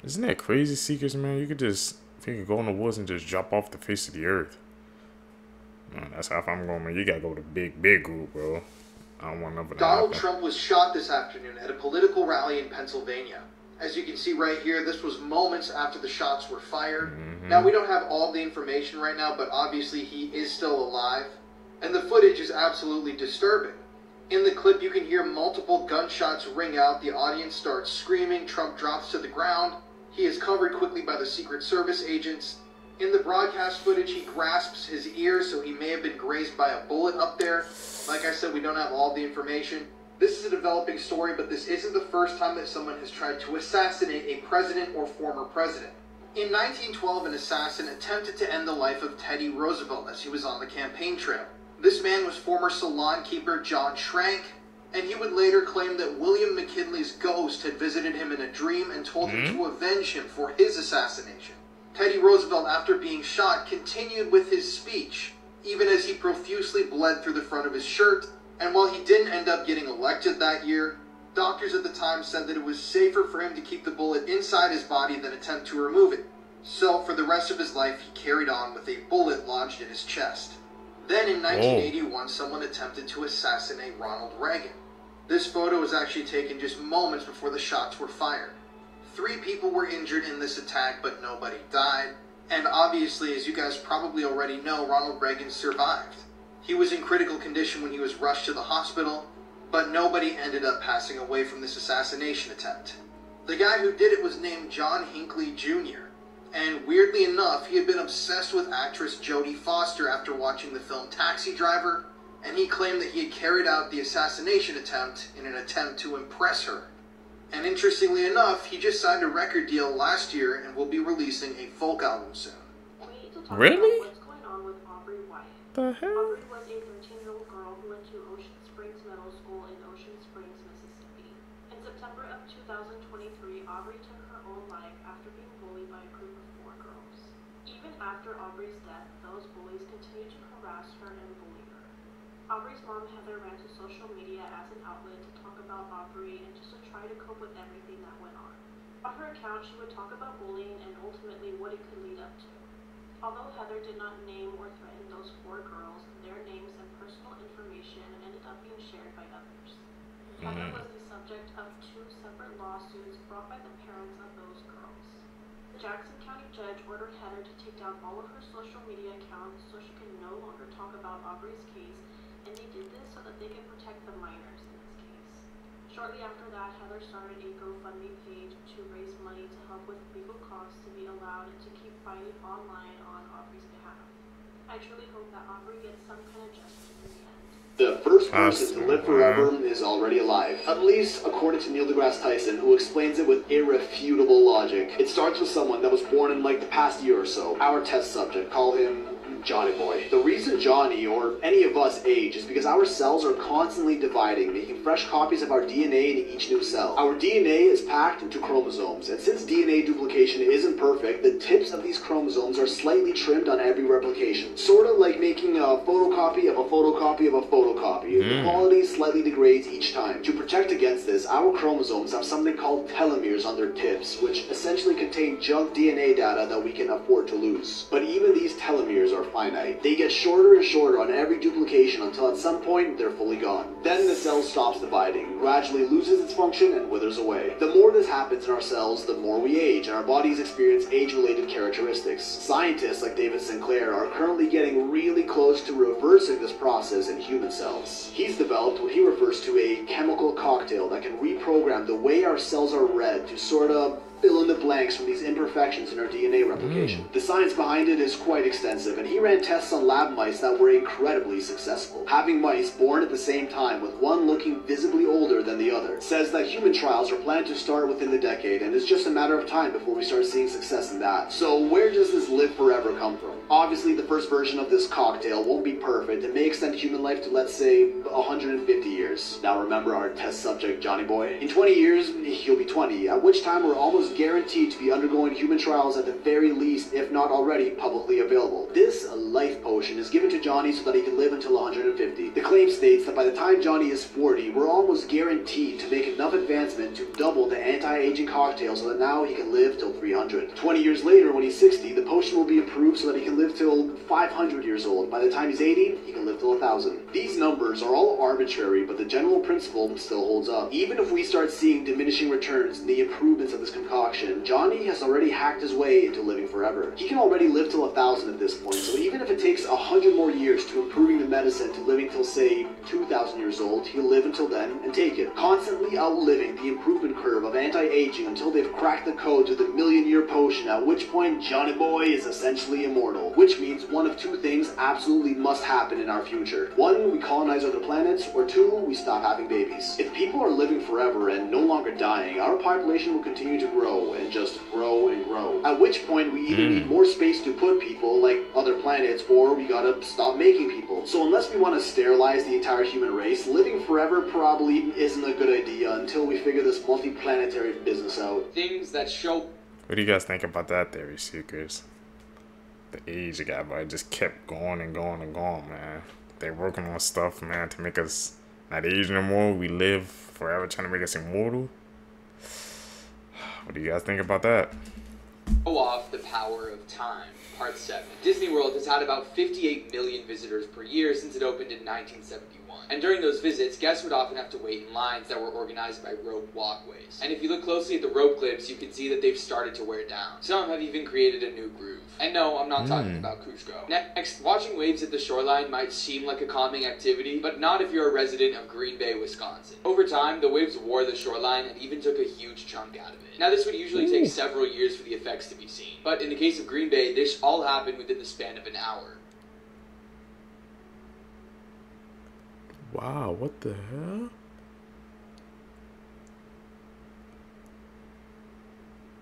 S2: Isn't that crazy, Seekers, man? You could just, if you could go in the woods and just drop off the face of the earth. Man, that's how I'm going, man. You gotta go with a big group, bro. I don't want nothing to happen.
S22: Donald Trump was shot this afternoon at a political rally in Pennsylvania. As you can see right here, this was moments after the shots were fired. Now, we don't have all the information right now, but obviously he is still alive. And the footage is absolutely disturbing. In the clip, you can hear multiple gunshots ring out. The audience starts screaming. Trump drops to the ground. He is covered quickly by the Secret Service agents. In the broadcast footage, he grasps his ear, so he may have been grazed by a bullet up there. Like I said, we don't have all the information. This is a developing story, but this isn't the first time that someone has tried to assassinate a president or former president. In 1912, an assassin attempted to end the life of Teddy Roosevelt as he was on the campaign trail. This man was former salon keeper John Schrank, and he would later claim that William McKinley's ghost had visited him in a dream and told him to avenge him for his assassination. Teddy Roosevelt, after being shot, continued with his speech, even as he profusely bled through the front of his shirt. And while he didn't end up getting elected that year, doctors at the time said that it was safer for him to keep the bullet inside his body than attempt to remove it. So, for the rest of his life, he carried on with a bullet lodged in his chest. Then, in 1981, someone attempted to assassinate Ronald Reagan. This photo was actually taken just moments before the shots were fired. 3 people were injured in this attack, but nobody died. And obviously, as you guys probably already know, Ronald Reagan survived. He was in critical condition when he was rushed to the hospital, but nobody ended up passing away from this assassination attempt. The guy who did it was named John Hinckley Jr., and weirdly enough, he had been obsessed with actress Jodie Foster after watching the film Taxi Driver, and he claimed that he had carried out the assassination attempt in an attempt to impress her. And interestingly enough, he just signed a record deal last year and will be releasing a folk album soon.
S2: Really?
S5: What's going on with Aubrey Wyatt?
S2: The hell?
S5: Aubrey was a 13-year-old girl who went to Ocean Springs Middle School in Ocean Springs, Mississippi. In September of 2023, Aubrey took her own life after being bullied by a group of 4 girls. Even after Aubrey's death, those bullies continued to harass her and bully her. Aubrey's mom, Heather, ran to social media as an outlet to talk about Aubrey and just to try to cope with everything that went on. On her account, she would talk about bullying and ultimately what it could lead up to. Although Heather did not name or threaten those 4 girls, their names and personal information ended up being shared by others. Heather was the subject of 2 separate lawsuits brought by the parents of those girls. The Jackson County judge ordered Heather to take down all of her social media accounts so she could no longer talk about Aubrey's case, and they did this so that they could protect the minors in this case. Shortly after that, Heather started a GoFundMe page to raise money to help with legal costs to be allowed to keep fighting online on Aubrey's behalf. I truly hope that Aubrey gets some kind of justice in the end.
S8: The first person to live forever is already alive, at least according to Neil deGrasse Tyson, who explains it with irrefutable logic. It starts with someone that was born in like the past year or so. Our test subject, call him Johnny Boy. The reason Johnny, or any of us, age is because our cells are constantly dividing, making fresh copies of our DNA in each new cell. Our DNA is packed into chromosomes, and since DNA duplication isn't perfect, the tips of these chromosomes are slightly trimmed on every replication. Sort of like making a photocopy of a photocopy of a photocopy. The quality slightly degrades each time. To protect against this, our chromosomes have something called telomeres on their tips, which essentially contain junk DNA data that we can afford to lose. But even these telomeres are finite. They get shorter and shorter on every duplication until at some point they're fully gone. Then the cell stops dividing, gradually loses its function and withers away. The more this happens in our cells, the more we age, and our bodies experience age-related characteristics. Scientists like David Sinclair are currently getting really close to reversing this process in human cells. He's developed what he refers to a chemical cocktail that can reprogram the way our cells are read to sort of fill in the blanks from these imperfections in our DNA replication. The science behind it is quite extensive, and he ran tests on lab mice that were incredibly successful. Having mice born at the same time, with one looking visibly older than the other, says that human trials are planned to start within the decade, and it's just a matter of time before we start seeing success in that. So where does this live forever come from? Obviously, the first version of this cocktail won't be perfect. It may extend human life to, let's say, 150 years. Now remember our test subject, Johnny Boy? In 20 years, he'll be 20, at which time we're almost guaranteed to be undergoing human trials at the very least, if not already publicly available. This life potion is given to Johnny so that he can live until 150. The claim states that by the time Johnny is 40, we're almost guaranteed to make enough advancement to double the anti-aging cocktail so that now he can live till 300. 20 years later, when he's 60, the potion will be approved so that he can live till 500 years old. By the time he's 80, he can live till 1,000. These numbers are all arbitrary, but the general principle still holds up. Even if we start seeing diminishing returns in the improvements of this concoction, Johnny has already hacked his way into living forever. He can already live till 1,000 at this point, so even if it takes 100 more years to improving the medicine to living till, say, 2,000 years old, he'll live until then and take it, constantly outliving the improvement curve of anti-aging until they've cracked the code to the million-year potion, at which point Johnny Boy is essentially immortal. Which means one of two things absolutely must happen in our future. One, we colonize other planets, or two, we stop having babies. If people are living forever and no longer dying, our population will continue to grow and just grow and grow. At which point we either need more space to put people, like other planets, or we gotta stop making people. So unless we want to sterilize the entire human race, living forever probably isn't a good idea until we figure this multi-planetary business out.
S16: Things that show...
S2: What do you guys think about that theory, Seekers? The age gap, but it just kept going and going and going, man. They're working on stuff, man, to make us not age no more. We live forever, trying to make us immortal. What do you guys think about that?
S16: Show off the power of time. Part 7. Disney World has had about 58 million visitors per year since it opened in 1971. And during those visits, guests would often have to wait in lines that were organized by rope walkways. And if you look closely at the rope clips, you can see that they've started to wear down. Some have even created a new groove. And no, I'm not talking about Cusco. Next, watching waves at the shoreline might seem like a calming activity, but not if you're a resident of Green Bay, Wisconsin. Over time, the waves wore the shoreline and even took a huge chunk out of it. Now, this would usually take several years for the effects to be seen. But in the case of Green Bay, this all happened within the span of an hour.
S2: Wow, what the hell?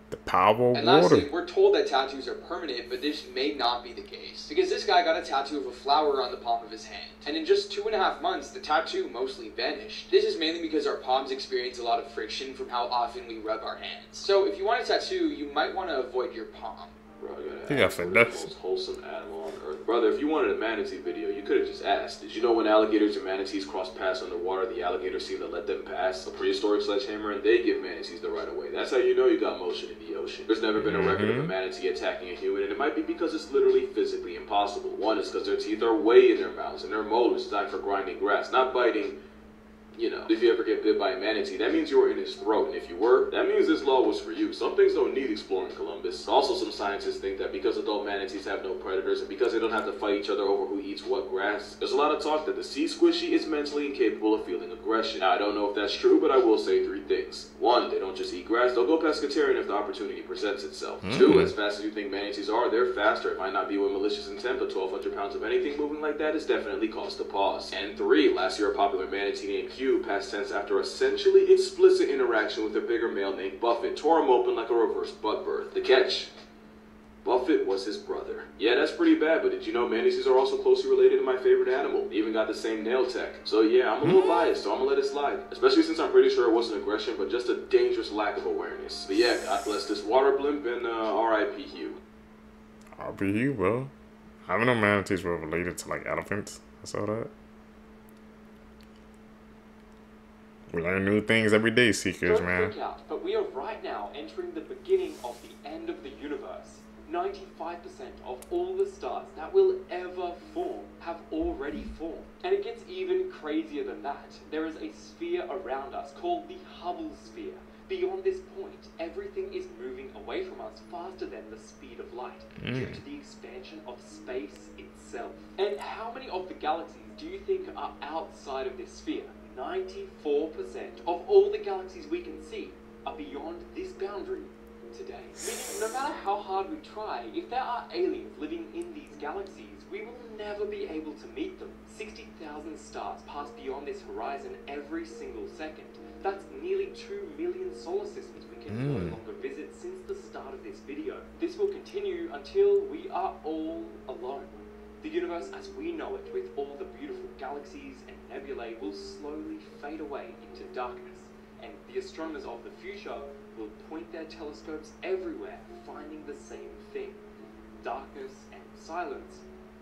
S2: The power of water.
S16: And lastly, we're told that tattoos are permanent, but this may not be the case. Because this guy got a tattoo of a flower on the palm of his hand. And in just 2.5 months, the tattoo mostly vanished. This is mainly because our palms experience a lot of friction from how often we rub our hands. So if you want a tattoo, you might want to avoid your palm.
S10: Bro, I got the most wholesome animal on earth. Brother, if you wanted a manatee video, you could have just asked. Did you know when alligators and manatees cross paths underwater, the alligators seem to let them pass? A prehistoric sledgehammer, and they give manatees the right of way. That's how you know you got motion in the ocean. There's never been a record of a manatee attacking a human, and it might be because it's literally physically impossible. One is because their teeth are way in their mouths, and their mold is designed for grinding grass, not biting. You know, if you ever get bit by a manatee, that means you were in his throat, and if you were, that means this law was for you. Some things don't need exploring Columbus. Also, some scientists think that because adult manatees have no predators, and because they don't have to fight each other over who eats what grass, there's a lot of talk that the sea squishy is mentally incapable of feeling aggression. Now, I don't know if that's true, but I will say 3 things. 1, they don't just eat grass, they'll go pescatarian if the opportunity presents itself. 2, as fast as you think manatees are, they're faster. It might not be with malicious intent, but 1,200 pounds of anything moving like that is definitely cause to pause. And 3, last year a popular manatee named Q, past tense after essentially explicit interaction with a bigger male named Buffett, tore him open like a reverse butt birth. The catch: Buffett was his brother. Yeah, that's pretty bad, but did you know manatees are also closely related to my favorite animal? They even got the same nail tech. So yeah, I'm a little biased, so I'm gonna let it slide. Especially since I'm pretty sure it wasn't aggression, but just a dangerous lack of awareness. But yeah, God bless this water blimp, and R.I.P. Hugh.
S2: R.I.P. Hugh, bro. I don't know manatees were related to like elephants. I saw that. We learn new things every day, Seekers, man.
S14: Don't freak out, but we are right now entering the beginning of the end of the universe. 95% of all the stars that will ever form have already formed. And it gets even crazier than that. There is a sphere around us called the Hubble sphere. Beyond this point, everything is moving away from us faster than the speed of light due to the expansion of space itself. And how many of the galaxies do you think are outside of this sphere? 94% of all the galaxies we can see are beyond this boundary today. Meaning, no matter how hard we try, if there are aliens living in these galaxies, we will never be able to meet them. 60,000 stars pass beyond this horizon every single second. That's nearly 2 million solar systems we can no longer visit since the start of this video. This will continue until we are all alone. The universe as we know it, with all the beautiful galaxies and nebulae, will slowly fade away into darkness, and the astronomers of the future will point their telescopes everywhere, finding the same thing: darkness and silence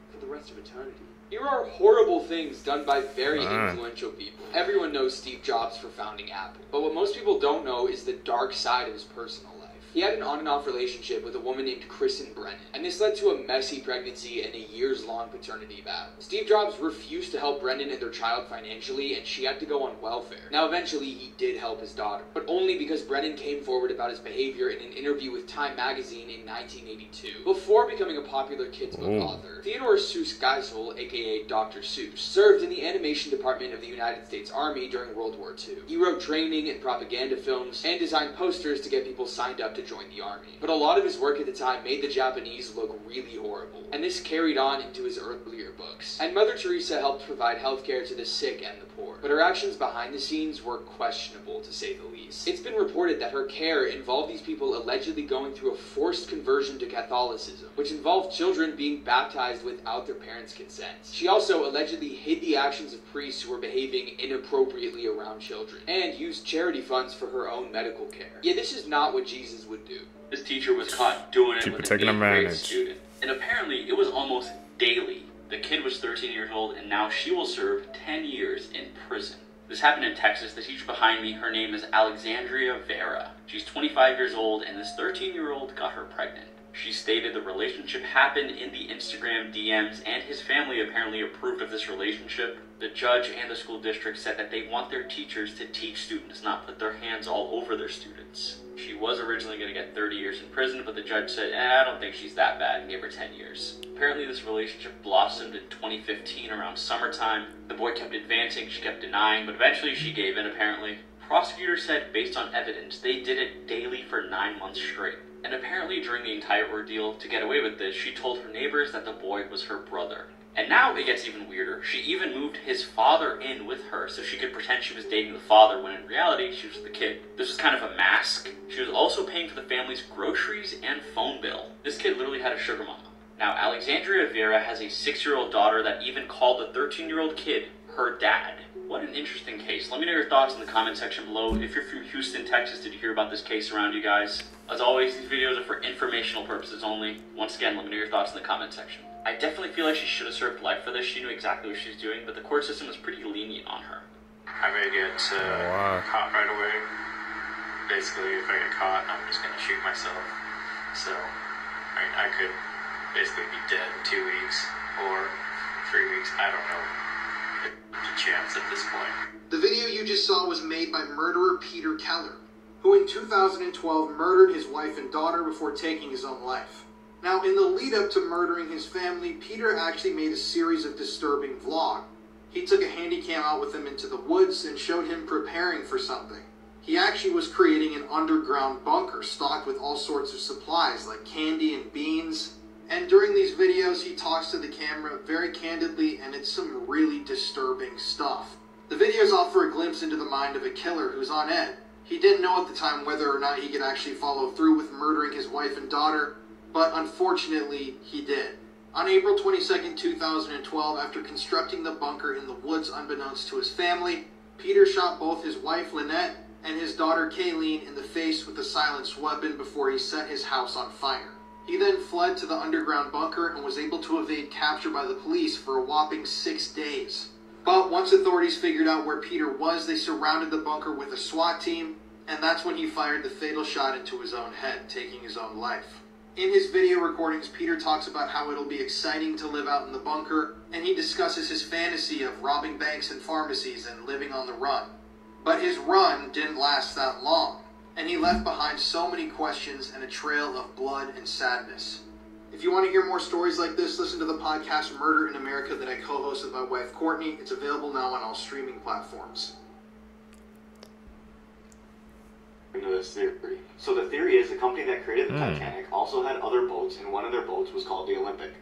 S14: for the rest of eternity.
S16: Here are horrible things done by very influential people. Everyone knows Steve Jobs for founding Apple, but what most people don't know is the dark side of his personal life.
S7: He had an on and off relationship with a woman named Kristen Brennan, and this led to a messy pregnancy and a years-long paternity battle. Steve Jobs refused to help Brennan and their child financially, and she had to go on welfare. Now, eventually, he did help his daughter, but only because Brennan came forward about his behavior in an interview with Time magazine in 1982. Before becoming a popular kids book author, Theodore Seuss Geisel, aka Dr. Seuss, served in the animation department of the United States Army during World War II. He wrote training and propaganda films and designed posters to get people signed up to join the army. But a lot of his work at the time made the Japanese look really horrible, and this carried on into his earlier books. And Mother Teresa helped provide healthcare to the sick and the poor, but her actions behind the scenes were questionable, to say the least. It's been reported that her care involved these people allegedly going through a forced conversion to Catholicism, which involved children being baptized without their parents' consent. She also allegedly hid the actions of priests who were behaving inappropriately around children, and used charity funds for her own medical care. Yeah, this is not what Jesus would do.
S11: This teacher was caught doing it with an 8th grade student, and apparently it was almost daily. The kid was 13 years old, and now she will serve 10 years in prison. This happened in Texas. The teacher behind me, her name is Alexandria Vera. She's 25 years old, and this 13-year-old got her pregnant. She stated the relationship happened in the Instagram DMs, and his family apparently approved of this relationship. The judge and the school district said that they want their teachers to teach students, not put their hands all over their students. She was originally going to get 30 years in prison, but the judge said, I don't think she's that bad, and gave her 10 years. Apparently this relationship blossomed in 2015 around summertime. The boy kept advancing, she kept denying, but eventually she gave in apparently. Prosecutors said, based on evidence, they did it daily for 9 months straight. And apparently during the entire ordeal, to get away with this, she told her neighbors that the boy was her brother. And now it gets even weirder. She even moved his father in with her so she could pretend she was dating the father when in reality she was the kid. This was kind of a mask. She was also paying for the family's groceries and phone bill. This kid literally had a sugar mama. Now Alexandria Vera has a 6-year-old daughter that even called the 13-year-old kid her dad. What an interesting case. Let me know your thoughts in the comment section below. If you're from Houston, Texas, did you hear about this case around you guys? As always, these videos are for informational purposes only. Once again, let me know your thoughts in the comment section. I definitely feel like she should have served life for this. She knew exactly what she was doing, but the court system was pretty lenient on her.
S23: I may get caught right away. Basically, if I get caught, I'm just going to shoot myself. So, I mean, I could basically be dead in 2 weeks or 3 weeks. I don't know. There's a chance at this point.
S22: The video you just saw was made by murderer Peter Keller, who in 2012 murdered his wife and daughter before taking his own life. Now, in the lead-up to murdering his family, Peter actually made a series of disturbing vlogs. He took a handycam out with him into the woods and showed him preparing for something. He actually was creating an underground bunker stocked with all sorts of supplies like candy and beans. And during these videos, he talks to the camera very candidly, and it's some really disturbing stuff. The videos offer a glimpse into the mind of a killer who's on edge. He didn't know at the time whether or not he could actually follow through with murdering his wife and daughter, but unfortunately, he did. On April 22nd, 2012, after constructing the bunker in the woods unbeknownst to his family, Peter shot both his wife, Lynette, and his daughter, Kayleen, in the face with a silenced weapon before he set his house on fire. He then fled to the underground bunker and was able to evade capture by the police for a whopping 6 days. But once authorities figured out where Peter was, they surrounded the bunker with a SWAT team, and that's when he fired the fatal shot into his own head, taking his own life. In his video recordings, Peter talks about how it'll be exciting to live out in the bunker, and he discusses his fantasy of robbing banks and pharmacies and living on the run. But his run didn't last that long, and he left behind so many questions and a trail of blood and sadness. If you want to hear more stories like this, listen to the podcast Murder in America that I co-host with my wife Courtney. It's available now on all streaming platforms.
S15: Into this theory. So the theory is the company that created the Titanic also had other boats, and one of their boats was called the Olympic.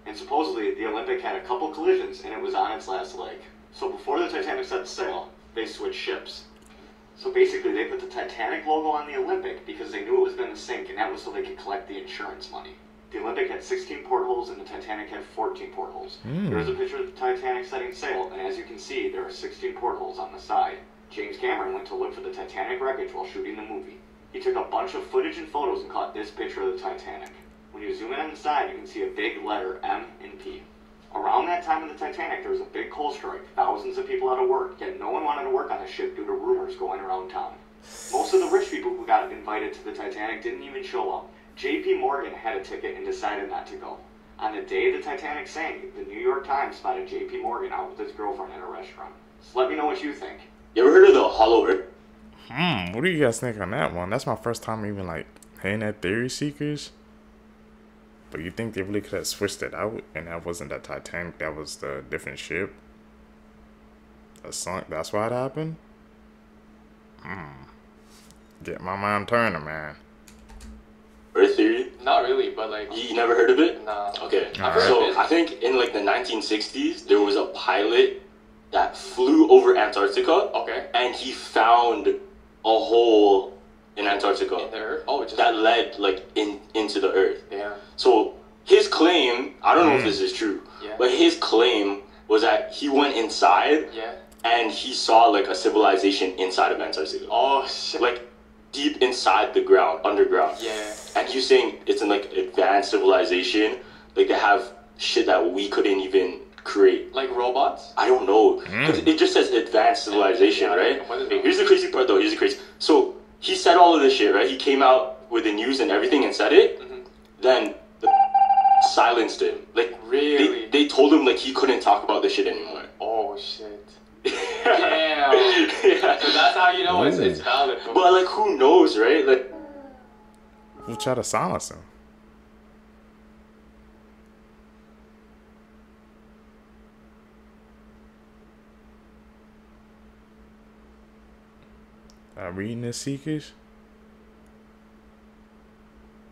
S15: And supposedly the Olympic had a couple collisions and it was on its last leg. So before the Titanic set sail, they switched ships. So basically they put the Titanic logo on the Olympic because they knew it was going to sink, and that was so they could collect the insurance money. The Olympic had 16 portholes and the Titanic had 14 portholes. There's a picture of the Titanic setting sail, and as you can see, there are 16 portholes on the side. James Cameron went to look for the Titanic wreckage while shooting the movie. He took a bunch of footage and photos and caught this picture of the Titanic. When you zoom in on the side, you can see a big letter M and P. Around that time of the Titanic, there was a big coal strike, thousands of people out of work, yet no one wanted to work on the ship due to rumors going around town.
S1: Most of the rich people who got invited to the Titanic didn't even show up. J.P. Morgan had a ticket and decided not to go. On the day the Titanic sank, the New York Times spotted J.P. Morgan out with his girlfriend at a restaurant. So let me know what you think.
S15: You ever heard of the Hollow Earth?
S2: What do you guys think on that one? That's my first time even like hearing that theory, Seekers. But you think they really could have switched it out and that wasn't the Titanic, that was the different ship? A sunk, that's why it happened? Get my mind turning, man.
S15: Earth theory?
S16: Not really, but like...
S15: You never heard of it?
S16: Nah.
S15: Okay, so I think in like the 1960s, there was a pilot that flew over Antarctica.
S16: Okay.
S15: And he found a hole in Antarctica.
S16: In the Earth? Oh, just...
S15: That led like into the Earth.
S16: Yeah.
S15: So his claim, I don't know if this is true,
S16: yeah.
S15: but his claim was that he went inside and he saw like a civilization inside of Antarctica.
S16: Oh shit.
S15: Like deep inside the ground, underground.
S16: Yeah.
S15: And he's saying it's an like advanced civilization. Like they have shit that we couldn't even create.
S16: Like robots?
S15: I don't know. It just says advanced civilization, right? Here's the crazy part though. So he said all of this shit, right? He came out with the news and everything and said it. Then the silenced him. Like
S16: really?
S15: They told him like he couldn't talk about this shit anymore.
S16: Oh shit. Damn. Yeah. So that's how you know it's valid.
S15: But like who knows, right? Like
S2: who tried to silence him? Reading the Seekers?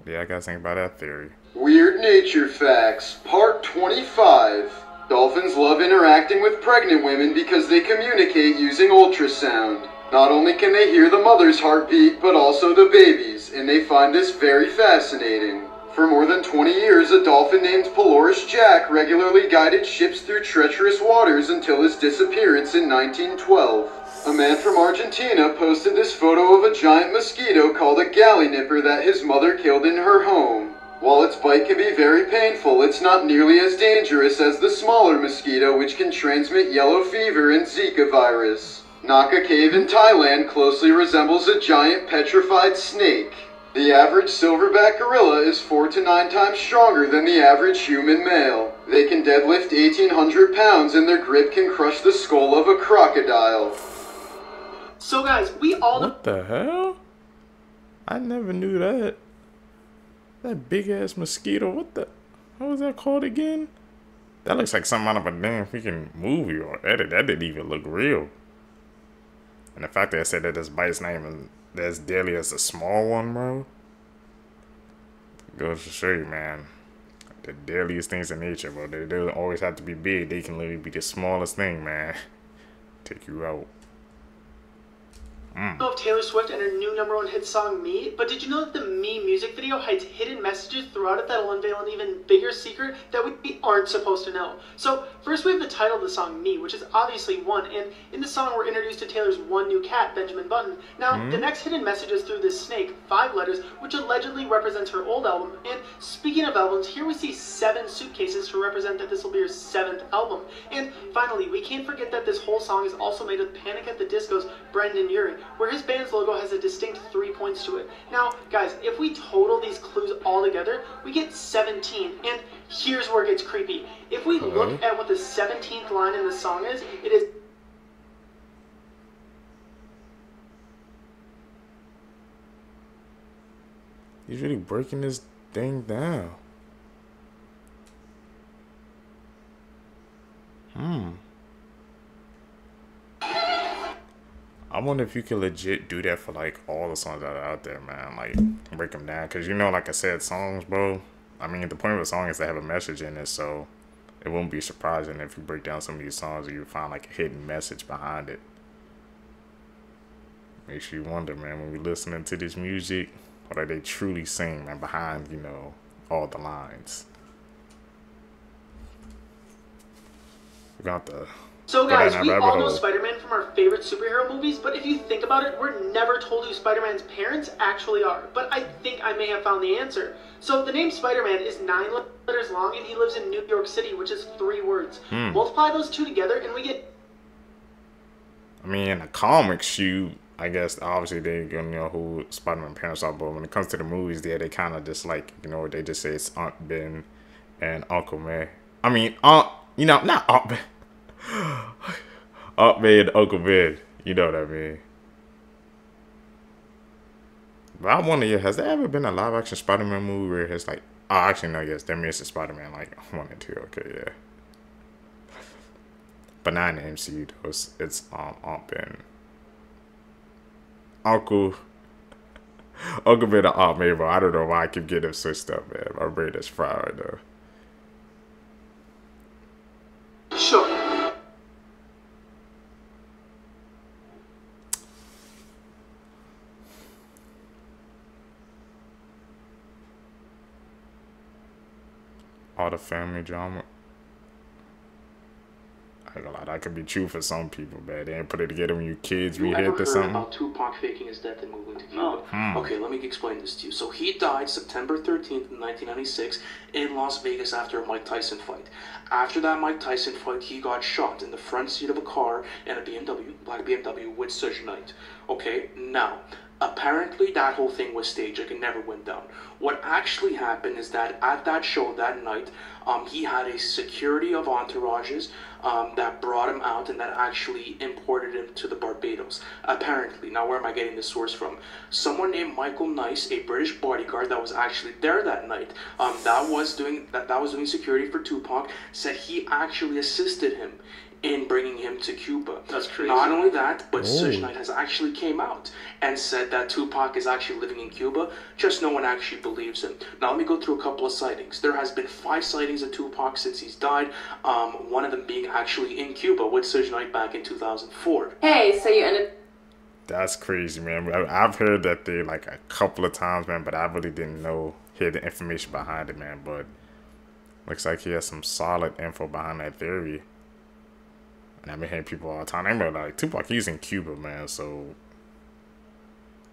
S2: Yeah, I gotta think about that theory.
S6: Weird Nature Facts, Part 25. Dolphins love interacting with pregnant women because they communicate using ultrasound. Not only can they hear the mother's heartbeat, but also the baby's, and they find this very fascinating. For more than 20 years, a dolphin named Polaris Jack regularly guided ships through treacherous waters until his disappearance in 1912. A man from Argentina posted this photo of a giant mosquito called a galley nipper that his mother killed in her home. While its bite can be very painful, it's not nearly as dangerous as the smaller mosquito, which can transmit yellow fever and Zika virus. Naka Cave in Thailand closely resembles a giant petrified snake. The average silverback gorilla is 4 to 9 times stronger than the average human male. They can deadlift 1,800 pounds and their grip can crush the skull of a crocodile.
S5: So guys, we all know—
S2: What the hell? I never knew that. That big ass mosquito, what was that called again? That looks like something out of a damn freaking movie or edit. That didn't even look real. And the fact that I said that this bite's not even as deadly as a small one, bro. Goes to show you, man. The deadliest things in nature, bro. They don't always have to be big. They can literally be the smallest thing, man. Take you out.
S5: I don't know if Taylor Swift and her new #1 hit song Me, but did you know that the Me music video hides hidden messages throughout it that'll unveil an even bigger secret that we aren't supposed to know? So first we have the title of the song Me, which is obviously one, and in the song we're introduced to Taylor's one new cat, Benjamin Button. Now the next hidden message is through this snake, 5 letters, which allegedly represents her old album. And speaking of albums, here we see 7 suitcases to represent that this will be her 7th album. And finally, we can't forget that this whole song is also made with Panic at the Disco's Brendan Urie, where his band's logo has a distinct 3 points to it. Now, guys, if we total these clues all together, we get 17, and here's where it gets creepy. If we look at what the 17th line in the song is, it is...
S2: He's really breaking this thing down. I wonder if you could legit do that for like all the songs that are out there, man. Like break them down, cause you know, like I said, songs, bro. I mean, the point of a song is to have a message in it, so it won't be surprising if you break down some of these songs and you find like a hidden message behind it. Makes you wonder, man, when we're listening to this music, what are they truly saying, man, behind, you know, all the lines. We got the...
S5: So guys, we all know Spider-Man from our favorite superhero movies, but if you think about it, we're never told who Spider-Man's parents actually are. But I think I may have found the answer. So the name Spider-Man is 9 letters long, and he lives in New York City, which is 3 words. Multiply those 2 together, and we get...
S2: I mean, in the comics, I guess obviously they gonna know who Spider-Man parents are, but when it comes to the movies, they kind of just like, you know, they just say it's Aunt Ben and Uncle May. I mean, you know, not Aunt Ben. Aunt May and Uncle Ben. You know what I mean? But I wonder, yeah, has there ever been a live action Spider-Man movie where it's like, oh, actually no, yes, there is a Spider-Man like 1 and 2. Okay, yeah. But not in the MCU though. It's Aunt Ben. Uncle Ben and Aunt May, bro. I don't know why I keep getting them switched up, man. My brain is fried right now.
S12: Sure.
S2: All the family drama. I ain't gonna lie, that could be true for some people, man. They ain't put it together when you kids be hit or something.
S16: About Tupac faking his death and moving to Cuba? Okay, let me explain this to you. So he died September 13th, 1996 in Las Vegas after a Mike Tyson fight. After that Mike Tyson fight, he got shot in the front seat of a car in a BMW, black BMW with Suge Knight. Okay, now, apparently that whole thing was staged, like it never went down. What actually happened is that at that show that night, he had a security of entourages that brought him out and that actually imported him to the Barbados. Apparently, now where am I getting this source from? Someone named Michael Nice, a British bodyguard that was actually there that night, that was doing security for Tupac, said he actually assisted him in bringing him to Cuba.
S12: That's crazy.
S16: Not only that, but Suge Knight has actually came out and said that Tupac is actually living in Cuba, just no one actually believes him. Now let me go through a couple of sightings. There has been 5 sightings of Tupac since he's died, one of them being actually in Cuba with Suge Knight back in 2004.
S5: Hey, so you ended...
S2: That's crazy, man. I've heard that they like a couple of times, man, but I really didn't hear the information behind it, man. But looks like he has some solid info behind that theory. And I've been hearing people all the time. They like Tupac, he's in Cuba, man. So,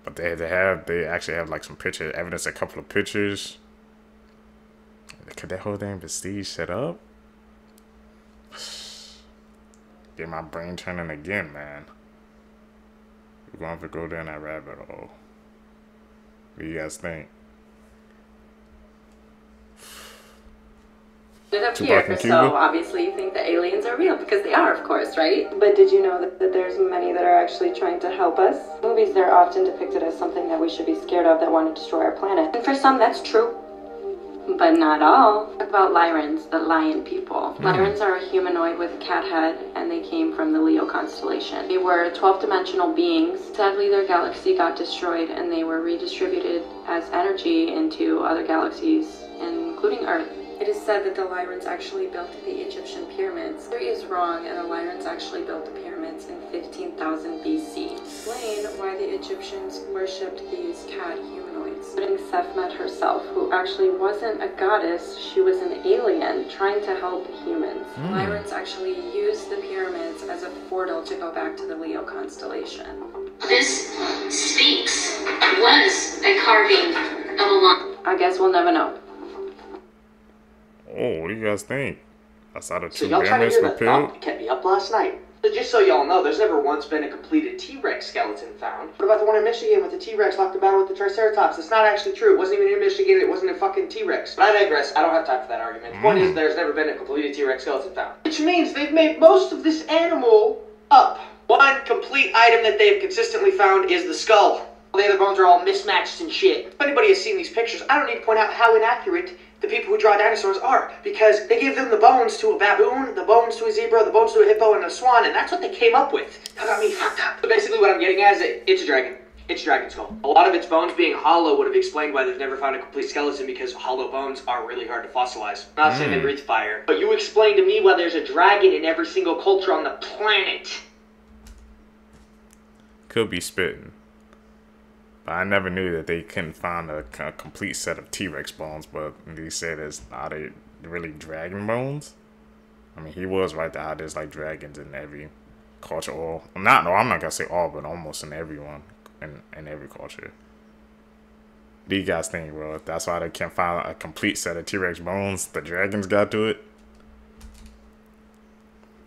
S2: but they actually have like some picture evidence, a couple of pictures. Could that whole damn Prestige set up? Get my brain turning again, man. We're going to go down that rabbit hole. What do you guys think?
S5: Up here, so obviously you think the aliens are real, because they are, of course, right? But did you know that there's many that are actually trying to help us? In movies, they're often depicted as something that we should be scared of, that want to destroy our planet. And for some, that's true. But not all. Talk about Lyrans, the lion people. Lyrans are a humanoid with a cat head, and they came from the Leo constellation. They were 12-dimensional beings. Sadly, their galaxy got destroyed, and they were redistributed as energy into other galaxies, including Earth. It is said that the Lyrans actually built the Egyptian pyramids. Theory is wrong, and the Lyrans actually built the pyramids in 15,000 BC. Explain why the Egyptians worshipped these cat humanoids. Including Sekhmet herself, who actually wasn't a goddess, she was an alien trying to help humans. Lyrans actually used the pyramids as a portal to go back to the Leo constellation.
S9: This Sphinx was a carving of a lion.
S5: I guess we'll never know.
S2: Oh, what do you guys think? Outside of
S12: So
S2: two
S12: y'all trying to
S2: bandits
S12: hear
S2: with
S12: that
S2: pill?
S12: thought that kept me up last night? So just so y'all know, there's never once been a completed T-Rex skeleton found. What about the one in Michigan with the T-Rex locked in battle with the Triceratops? It's not actually true. It wasn't even in Michigan. It wasn't a fucking T-Rex. But I digress. I don't have time for that argument. The point is, there's never been a completed T-Rex skeleton found. Which means they've made most of this animal up. One complete item that they've consistently found is the skull. The other bones are all mismatched and shit. If anybody has seen these pictures, I don't need to point out how inaccurate the people who draw dinosaurs are, because they give them the bones to a baboon, the bones to a zebra, the bones to a hippo, and a swan, and that's what they came up with. That got me fucked up. But basically what I'm getting at is it's a dragon. It's a dragon skull. A lot of its bones being hollow would have explained why they've never found a complete skeleton, because hollow bones are really hard to fossilize. I'm not saying they breathe fire, but you explain to me why there's a dragon in every single culture on the planet.
S2: Could be spitting. But I never knew that they couldn't find a complete set of T-Rex bones, but they said it's not really dragon bones. I mean, he was right there. There's like dragons in every culture. Or I'm not gonna say all, but almost in everyone, in every culture. What do you guys think, bro? That's why they can't find a complete set of T-Rex bones. The dragons got to it.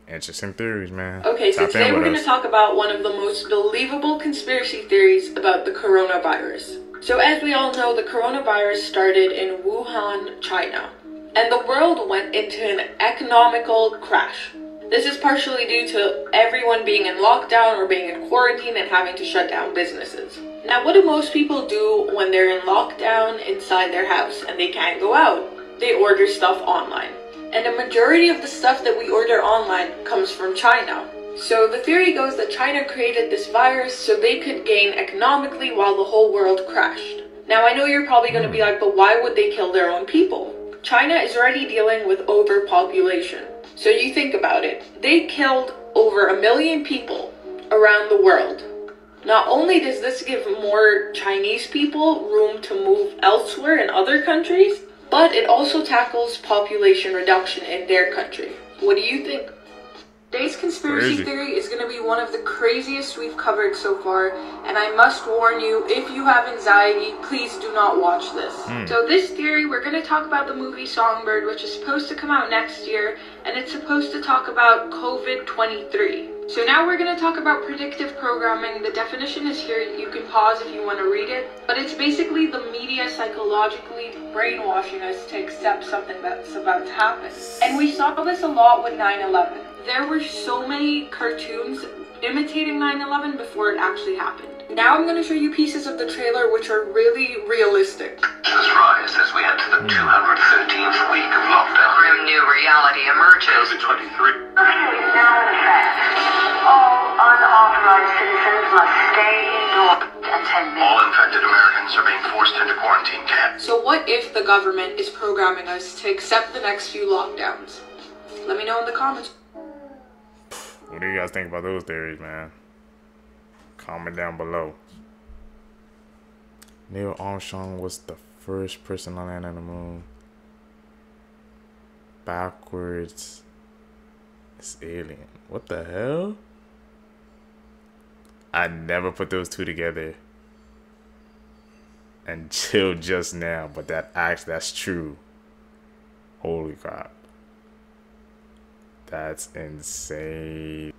S2: Interesting theories, man.
S3: Okay, so today we're going to talk about one of the most believable conspiracy theories about the coronavirus. So as we all know, the coronavirus started in Wuhan, China, and the world went into an economical crash. This is partially due to everyone being in lockdown or being in quarantine and having to shut down businesses. Now, what do most people do when they're in lockdown inside their house and they can't go out? They order stuff online. And the majority of the stuff that we order online comes from China. So the theory goes that China created this virus so they could gain economically while the whole world crashed. Now, I know you're probably going to be like, but why would they kill their own people? China is already dealing with overpopulation. So you think about it, they killed over 1 million people around the world. Not only does this give more Chinese people room to move elsewhere in other countries, but it also tackles population reduction in their country. What do you think? Today's conspiracy theory is going to be one of the craziest we've covered so far, and I must warn you, if you have anxiety, please do not watch this. So this theory, we're going to talk about the movie Songbird, which is supposed to come out next year, and it's supposed to talk about COVID-23. So now we're going to talk about predictive programming. The definition is here. You can pause if you want to read it. But it's basically the media psychologically brainwashing us to accept something that's about to happen. And we saw this a lot with 9/11. There were so many cartoons imitating 9/11 before it actually happened. Now I'm going to show you pieces of the trailer which are really realistic.
S13: Tensions rise as we enter the 213th week of lockdown.
S18: Grim new reality emerges.
S13: COVID-23.
S18: Curfew is now in effect. All unauthorized citizens must stay indoors and 10 minutes.
S13: All infected Americans are being forced into quarantine camps.
S3: So what if the government is programming us to accept the next few lockdowns? Let me know in the comments.
S2: What do you guys think about those theories, man? Comment down below. Neil Armstrong was the first person to land on the moon. Backwards. It's alien. What the hell? I never put those two together until just now, but that's true. Holy crap. That's insane.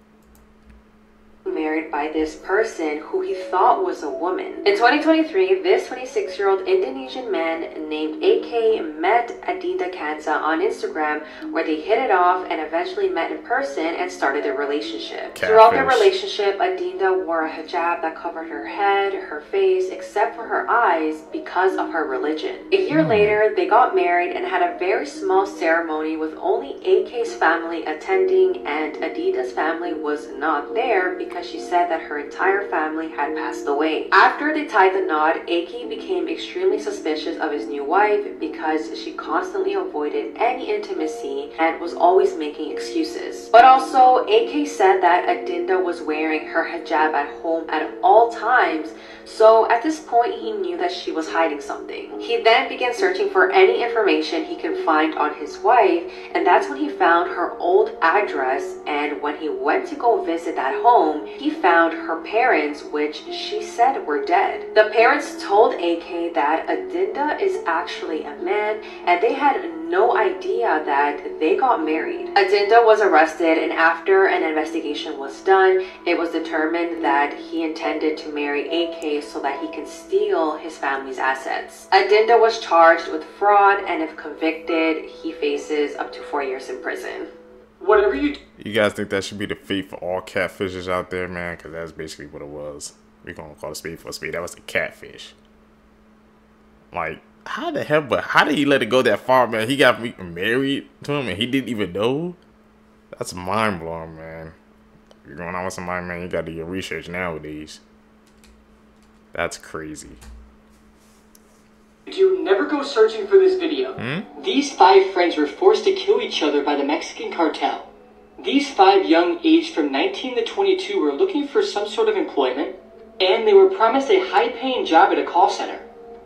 S24: Married by this person who he thought was a woman. In 2023, this 26-year-old Indonesian man named AK met Adinda Kansa on Instagram, where they hit it off and eventually met in person and started their relationship.
S2: Catfish.
S24: Throughout their relationship, Adinda wore a hijab that covered her head, her face, except for her eyes because of her religion. A year later, they got married and had a very small ceremony with only AK's family attending, and Adinda's family was not there because she said that her entire family had passed away. After they tied the knot, AK became extremely suspicious of his new wife because she constantly avoided any intimacy and was always making excuses. But also, AK said that Adinda was wearing her hijab at home at all times, so at this point he knew that she was hiding something. He then began searching for any information he could find on his wife, and that's when he found her old address, and when he went to go visit that home, he found her parents, which she said were dead. The parents told AK that Adinda is actually a man, and they had no idea that they got married. Adinda was arrested, and after an investigation was done, it was determined that he intended to marry AK so that he can steal his family's assets. Adinda was charged with fraud, and if convicted, he faces up to 4 years in prison.
S3: Whatever you do.
S2: You guys think that should be the fate for all catfishes out there, man? Because that's basically what it was. We're going to call a spade for a spade. That was a catfish. Like, how the hell, but how did he let it go that far, man? He got married to him and he didn't even know? That's mind-blowing, man. If you're going on with somebody, man, you got to do your research nowadays. That's crazy.
S14: Do never go searching for this video. These 5 friends were forced to kill each other by the Mexican cartel. These 5 young, aged from 19 to 22, were looking for some sort of employment, and they were promised a high-paying job at a call center.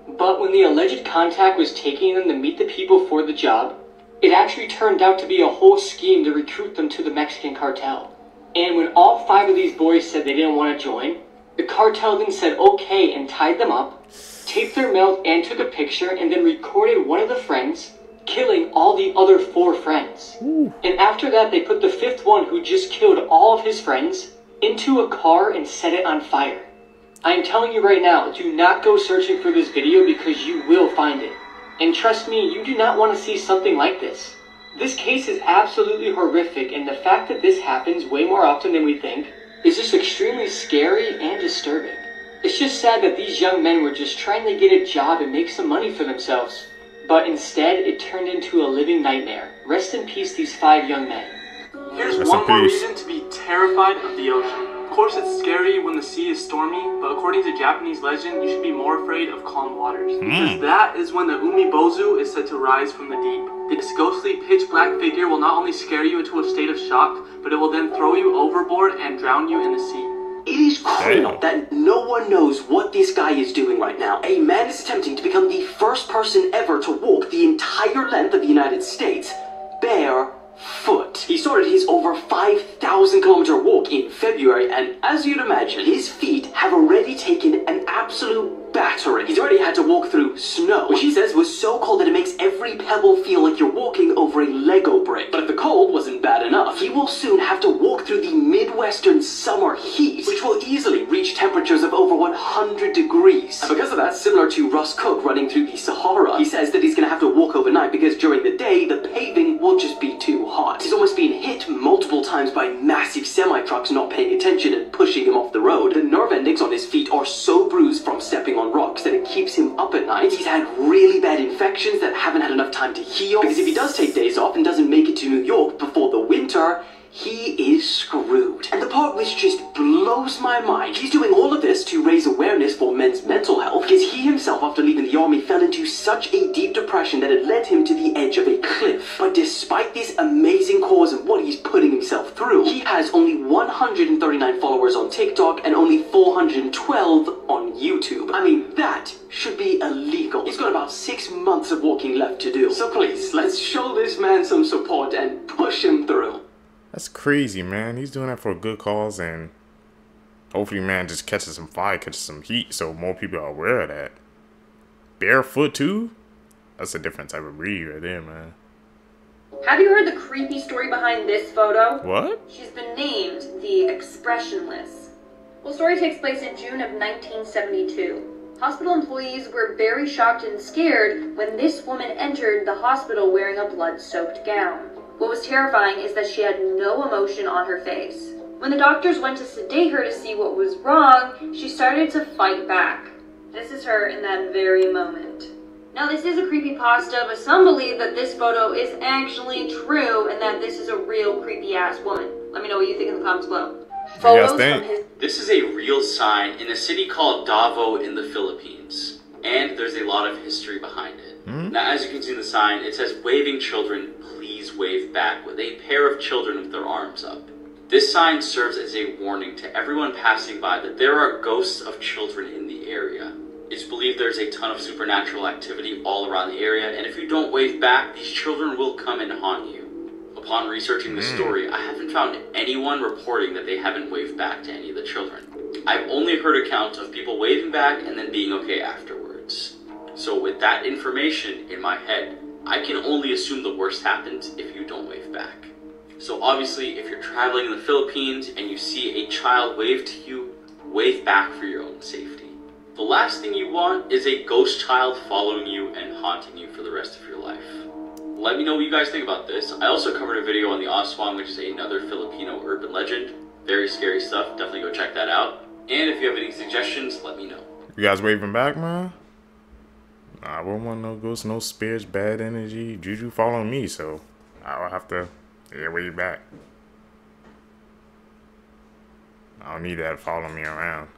S14: But when the alleged contact was taking them to meet the people for the job, it actually turned out to be a whole scheme to recruit them to the Mexican cartel. And when all 5 of these boys said they didn't want to join, the cartel then said okay and tied them up, taped their mouth and took a picture, and then recorded one of the friends killing all the other 4 friends. And after that, they put the 5th one, who just killed all of his friends, into a car and set it on fire. I am telling you right now, do not go searching for this video because you will find it. And trust me, you do not want to see something like this. This case is absolutely horrific, and the fact that this happens way more often than we think is just extremely scary and disturbing. It's just sad that these young men were just trying to get a job and make some money for themselves. But instead, it turned into a living nightmare. Rest in peace, these 5 young men.
S4: Here's one more reason to be terrified of the ocean. Of course, it's scary when the sea is stormy, but according to Japanese legend, you should be more afraid of calm waters. Because that is when the umibozu is said to rise from the deep. This ghostly pitch black figure will not only scare you into a state of shock, but it will then throw you overboard and drown you in the sea.
S12: It is criminal that no one knows what this guy is doing right now. A man is attempting to become the first person ever to walk the entire length of the United States barefoot. He started his over 5,000 kilometer walk in February, and as you'd imagine, his feet have already taken an absolute battering. He's already had to walk through snow, which he says was so cold that it makes every pebble feel like you're walking over a Lego brick. But if the cold wasn't bad enough, he will soon have to walk through the Midwestern summer heat, which will easily reach temperatures of over 100 degrees. And because of that, similar to Russ Cook running through the Sahara, he says that he's going to have to walk overnight because during the day, the paving will just be too hot. He's almost been hit multiple times by massive semi-trucks not paying attention and pushing him off the road. The nerve endings on his feet are so bruised from stepping on rocks that it keeps him up at night. He's had really bad infections that haven't had enough time to heal, because if he does take days off and doesn't make it to New York before the winter, he is screwed. And the part which just blows my mind, he's doing all of this to raise awareness for men's mental health, because he himself, after leaving the army, fell into such a deep depression that it led him to the edge of a cliff. But despite this amazing cause and what he's putting himself through, he has only 139 followers on TikTok and only 412 on YouTube. I mean, that should be illegal. He's got about 6 months of walking left to do. So please, let's show this man some support and push him through.
S2: That's crazy, man. He's doing that for a good cause, and hopefully, man, just catches some fire, catches some heat, so more people are aware of that. Barefoot, too? That's a different type of breed right there, man.
S24: Have you heard the creepy story behind this photo?
S2: What?
S24: She's been named the Expressionless. Well, the story takes place in June of 1972. Hospital employees were very shocked and scared when this woman entered the hospital wearing a blood-soaked gown. What was terrifying is that she had no emotion on her face. When the doctors went to sedate her to see what was wrong, she started to fight back. This is her in that very moment. Now, this is a creepypasta, but some believe that this photo is actually true and that this is a real creepy-ass woman. Let me know what you think in the comments below. Photos from his...
S11: This is a real sign in a city called Davao in the Philippines, and there's a lot of history behind it. Now, as you can see in the sign, it says, "Waving children, please wave back," with a pair of children with their arms up. This sign serves as a warning to everyone passing by that there are ghosts of children in the area. It's believed there's a ton of supernatural activity all around the area, and if you don't wave back, these children will come and haunt you. Upon researching the story, I haven't found anyone reporting that they haven't waved back to any of the children. I've only heard accounts of people waving back and then being okay afterwards. So with that information in my head, I can only assume the worst happens if you don't wave back. So obviously, if you're traveling in the Philippines and you see a child wave to you, wave back for your own safety. The last thing you want is a ghost child following you and haunting you for the rest of your life. Let me know what you guys think about this. I also covered a video on the Aswang, which is another Filipino urban legend. Very scary stuff. Definitely go check that out. And if you have any suggestions, let me know.
S2: You guys waving back, man? Nah, I wouldn't want no ghosts, no spirits, bad energy, juju following me, so I'll have to wave back. I don't need that following me around.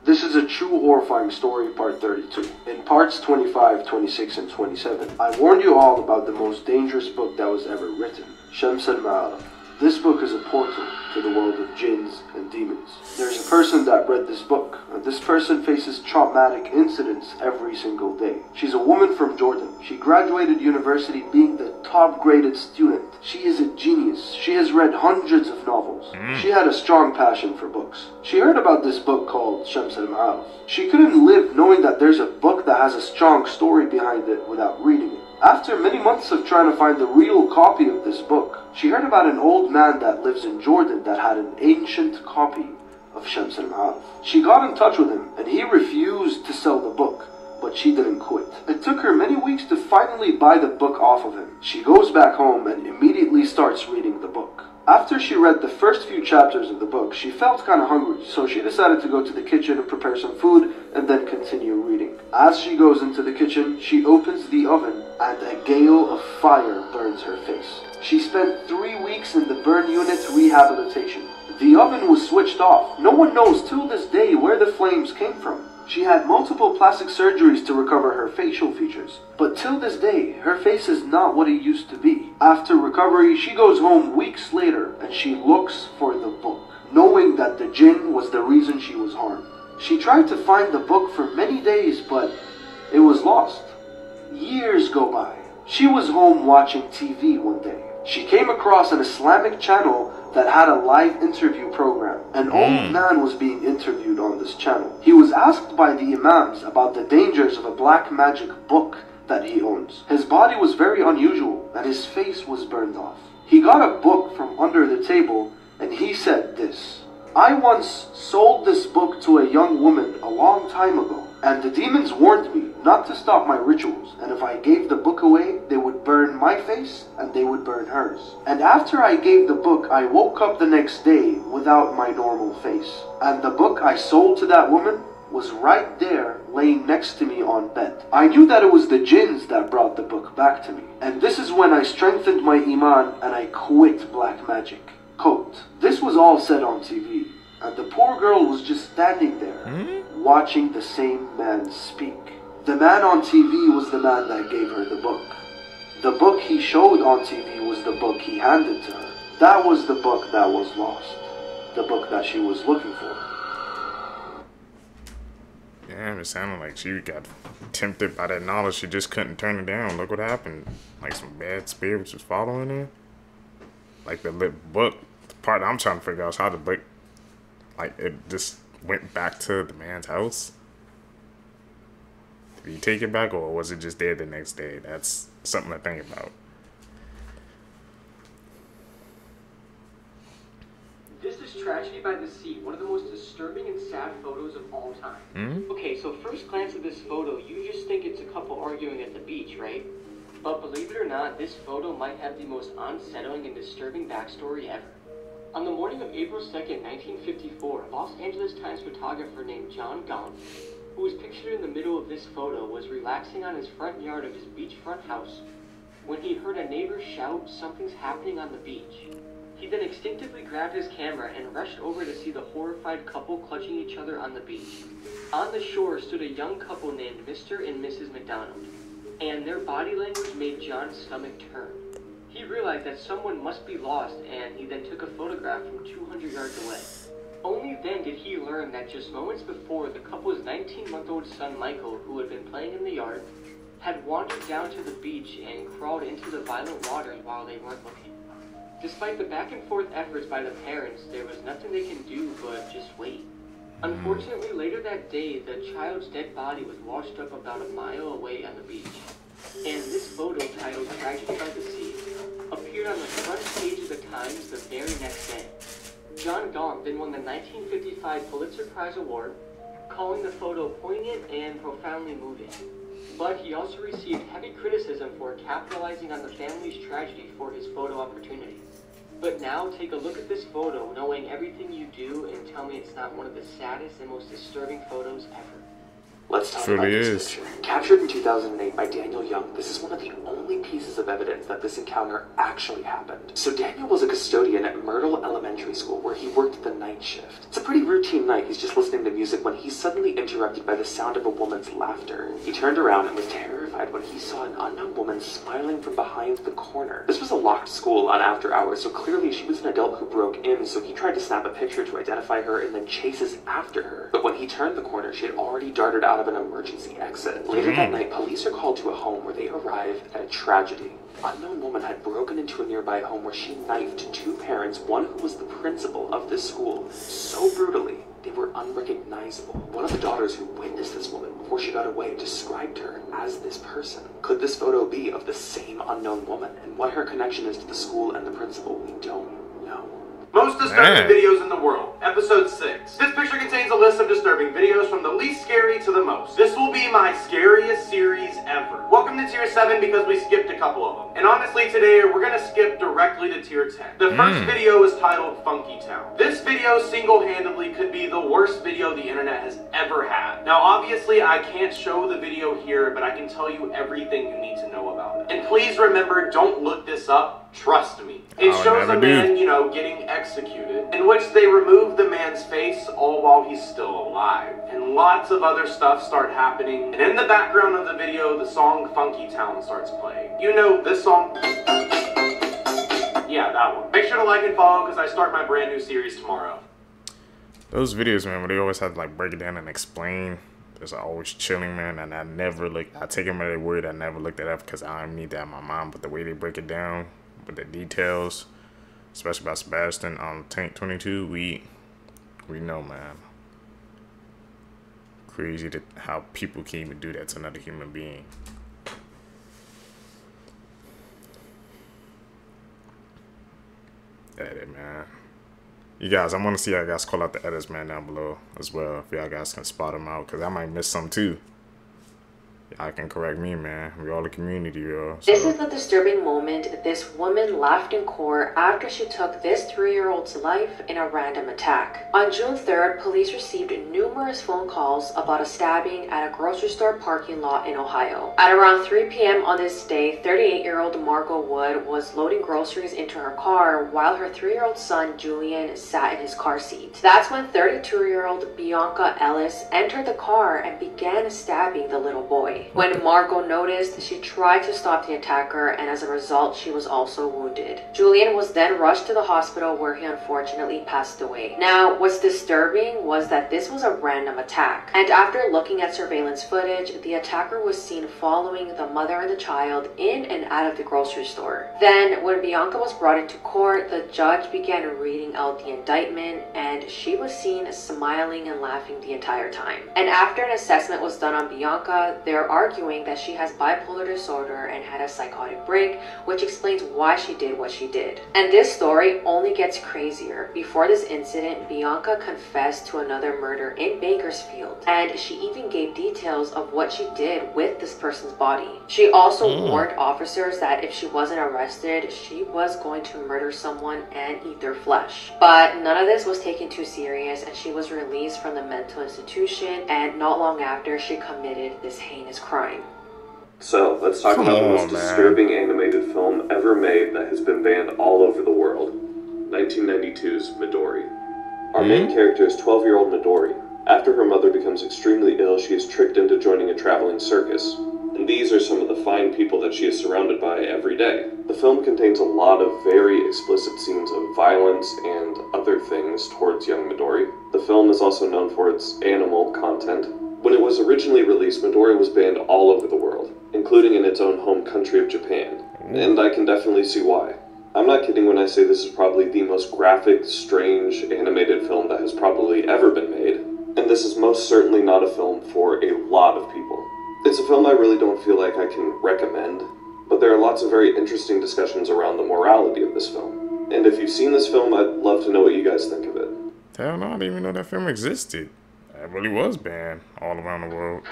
S17: This is a true horrifying story, part 32. In parts 25, 26, and 27, I warned you all about the most dangerous book that was ever written, Shams al-Ma'arif. This book is a portal to the world of jinns and demons. There's a person that read this book, and this person faces traumatic incidents every single day. She's a woman from Jordan. She graduated university being the top graded student. She is a genius. She has read hundreds of novels. She had a strong passion for books. She heard about this book called Shams al-Ma'arif. She couldn't live knowing that there's a book that has a strong story behind it without reading it. After many months of trying to find the real copy of this book, she heard about an old man that lives in Jordan that had an ancient copy of Shams al-Ma'arif. She got in touch with him, and he refused to sell the book, but she didn't quit. It took her many weeks to finally buy the book off of him. She goes back home and immediately starts reading the book. After she read the first few chapters of the book, she felt kind of hungry, so she decided to go to the kitchen and prepare some food and then continue reading. As she goes into the kitchen, she opens the oven and a gale of fire burns her face. She spent 3 weeks in the burn unit rehabilitation. The oven was switched off. No one knows till this day where the flames came from. She had multiple plastic surgeries to recover her facial features, but till this day, her face is not what it used to be. After recovery, she goes home weeks later and she looks for the book, knowing that the jinn was the reason she was harmed. She tried to find the book for many days, but it was lost. Years go by. She was home watching TV one day. She came across an Islamic channel that had a live interview program. An old man was being interviewed on this channel. He was asked by the imams about the dangers of a black magic book that he owns. His body was very unusual and his face was burned off. He got a book from under the table and he said this: "I once sold this book to a young woman a long time ago, and the demons warned me not to stop my rituals, and if I gave the book away, they would burn my face and they would burn hers. And after I gave the book, I woke up the next day without my normal face. And the book I sold to that woman was right there laying next to me on bed. I knew that it was the jinns that brought the book back to me. And this is when I strengthened my iman and I quit black magic." Quote. This was all said on TV, and the poor girl was just standing there, watching the same man speak. The man on TV was the man that gave her the book. The book he showed on TV was the book he handed to her. That was the book that was lost. The book that she was looking for.
S2: Yeah, it sounded like she got tempted by that knowledge. She just couldn't turn it down. Look what happened. Like some bad spirits was following her. Like the book, the part I'm trying to figure out is how the book, like it just went back to the man's house. Did he take it back, or was it just there the next day? That's something to think about.
S14: This is Tragedy by the Sea, one of the most disturbing and sad photos of all time. Okay, so first glance at this photo, you just think it's a couple arguing at the beach, right? But believe it or not, this photo might have the most unsettling and disturbing backstory ever. On the morning of April 2nd, 1954, Los Angeles Times photographer named John Gaunt, who was pictured in the middle of this photo, was relaxing on his front yard of his beachfront house when he heard a neighbor shout, "Something's happening on the beach." He then instinctively grabbed his camera and rushed over to see the horrified couple clutching each other on the beach. On the shore stood a young couple named Mr. and Mrs. McDonald, and their body language made John's stomach turn. He realized that someone must be lost, and he then took a photograph from 200 yards away. Only then did he learn that just moments before, the couple's 19-month-old son Michael, who had been playing in the yard, had wandered down to the beach and crawled into the violent waters while they weren't looking. Despite the back-and-forth efforts by the parents, there was nothing they can do but just wait. Unfortunately, later that day, the child's dead body was washed up about a mile away on the beach. And this photo, titled "Tragedy by the Sea," appeared on the front page of the Times the very next day. John Gaunt then won the 1955 Pulitzer Prize Award, calling the photo poignant and profoundly moving. But he also received heavy criticism for capitalizing on the family's tragedy for his photo opportunity. But now, take a look at this photo, knowing everything you do, and tell me it's not one of the saddest and most disturbing photos ever.
S15: Let's talk about this picture. Captured in 2008 by Daniel Young, this is one of the only pieces of evidence that this encounter actually happened. So Daniel was a custodian at Myrtle Elementary School where he worked the night shift. It's a pretty routine night. He's just listening to music when he's suddenly interrupted by the sound of a woman's laughter. He turned around and was terrified when he saw an unknown woman smiling from behind the corner. This was a locked school on after hours, so clearly she was an adult who broke in, so he tried to snap a picture to identify her and then chases after her. But when he turned the corner, she had already darted out of an emergency exit. Later that night, police are called to a home where they arrive at a tragedy. An unknown woman had broken into a nearby home where she knifed two parents, one who was the principal of this school, so brutally they were unrecognizable. One of the daughters who witnessed this woman
S8: before she got away described her as this person. Could this photo be of the same unknown woman? And what her connection is to the school and the principal, we don't know.
S19: Most disturbing videos in the world. Episode 6. This picture contains a list of disturbing videos from the least scary to the most. This will be my scariest series ever. Welcome to Tier 7 because we skipped a couple of them. And honestly today we're gonna skip directly to Tier 10. The first video is titled Funky Town. This video single-handedly could be the worst video the internet has ever had. Now obviously I can't show the video here, but I can tell you everything you need to know about it. And please remember, don't look this up. Trust me. It shows a man, you know, getting executed, in which they remove the man's face all while he's still alive. And lots of other stuff start happening. And in the background of the video, the song Funky Town starts playing. You know this song? Yeah, that one. Make sure to like and follow because I start my brand new series tomorrow.
S2: Those videos, man, where they always have to like break it down and explain. It's always chilling, man, and I never look. I take them at their word. I never looked it up because I don't need that in my mind. But the way they break it down with the details, especially about Sebastian on Tank 22, we know, man. Crazy that how people can even do that to another human being. Edit, man. You guys, I want to see y'all guys call out the edits, man, down below as well. If y'all guys can spot them out, because I might miss some too. Y'all can correct me, man. We all a community, yo. So.
S24: This is the disturbing moment. This woman laughed in court after she took this 3-year-old's life in a random attack. On June 3rd, police received numerous phone calls about a stabbing at a grocery store parking lot in Ohio. At around 3 p.m. on this day, 38-year-old Margot Wood was loading groceries into her car while her 3-year-old son, Julian, sat in his car seat. That's when 32-year-old Bianca Ellis entered the car and began stabbing the little boy. When Margot noticed, she tried to stop the attacker, and as a result, she was also wounded. Julian was then rushed to the hospital where he unfortunately passed away. Now, what's disturbing was that this was a random attack, and after looking at surveillance footage, the attacker was seen following the mother and the child in and out of the grocery store. Then, when Bianca was brought into court, the judge began reading out the indictment, and she was seen smiling and laughing the entire time. And after an assessment was done on Bianca, they're arguing that she has bipolar disorder and had a psychotic break, which explains why she did what she did. And this story only gets crazier. Before this incident, Bianca confessed to another murder in Bakersfield, and she even gave details of what she did with this person's body. She also warned officers that if she wasn't arrested, she was going to murder someone and eat their flesh. But none of this was taken too serious, and she was released from the mental institution, and not long after, she committed this heinous crime.
S15: So, let's talk about the most disturbing animated film ever made that has been banned all over the world. 1992's Midori. Our main character is 12-year-old Midori. After her mother becomes extremely ill, she is tricked into joining a traveling circus. And these are some of the fine people that she is surrounded by every day. The film contains a lot of very explicit scenes of violence and other things towards young Midori. The film is also known for its animal content. When it was originally released, Midori was banned all over the world, including in its own home country of Japan. And I can definitely see why. I'm not kidding when I say this is probably the most graphic, strange, animated film that has probably ever been made. And this is most certainly not a film for a lot of people. It's a film I really don't feel like I can recommend, but there are lots of very interesting discussions around the morality of this film. And if you've seen this film, I'd love to know what you guys think of it.
S2: Hell no, I didn't even know that film existed. It really was banned all around the world.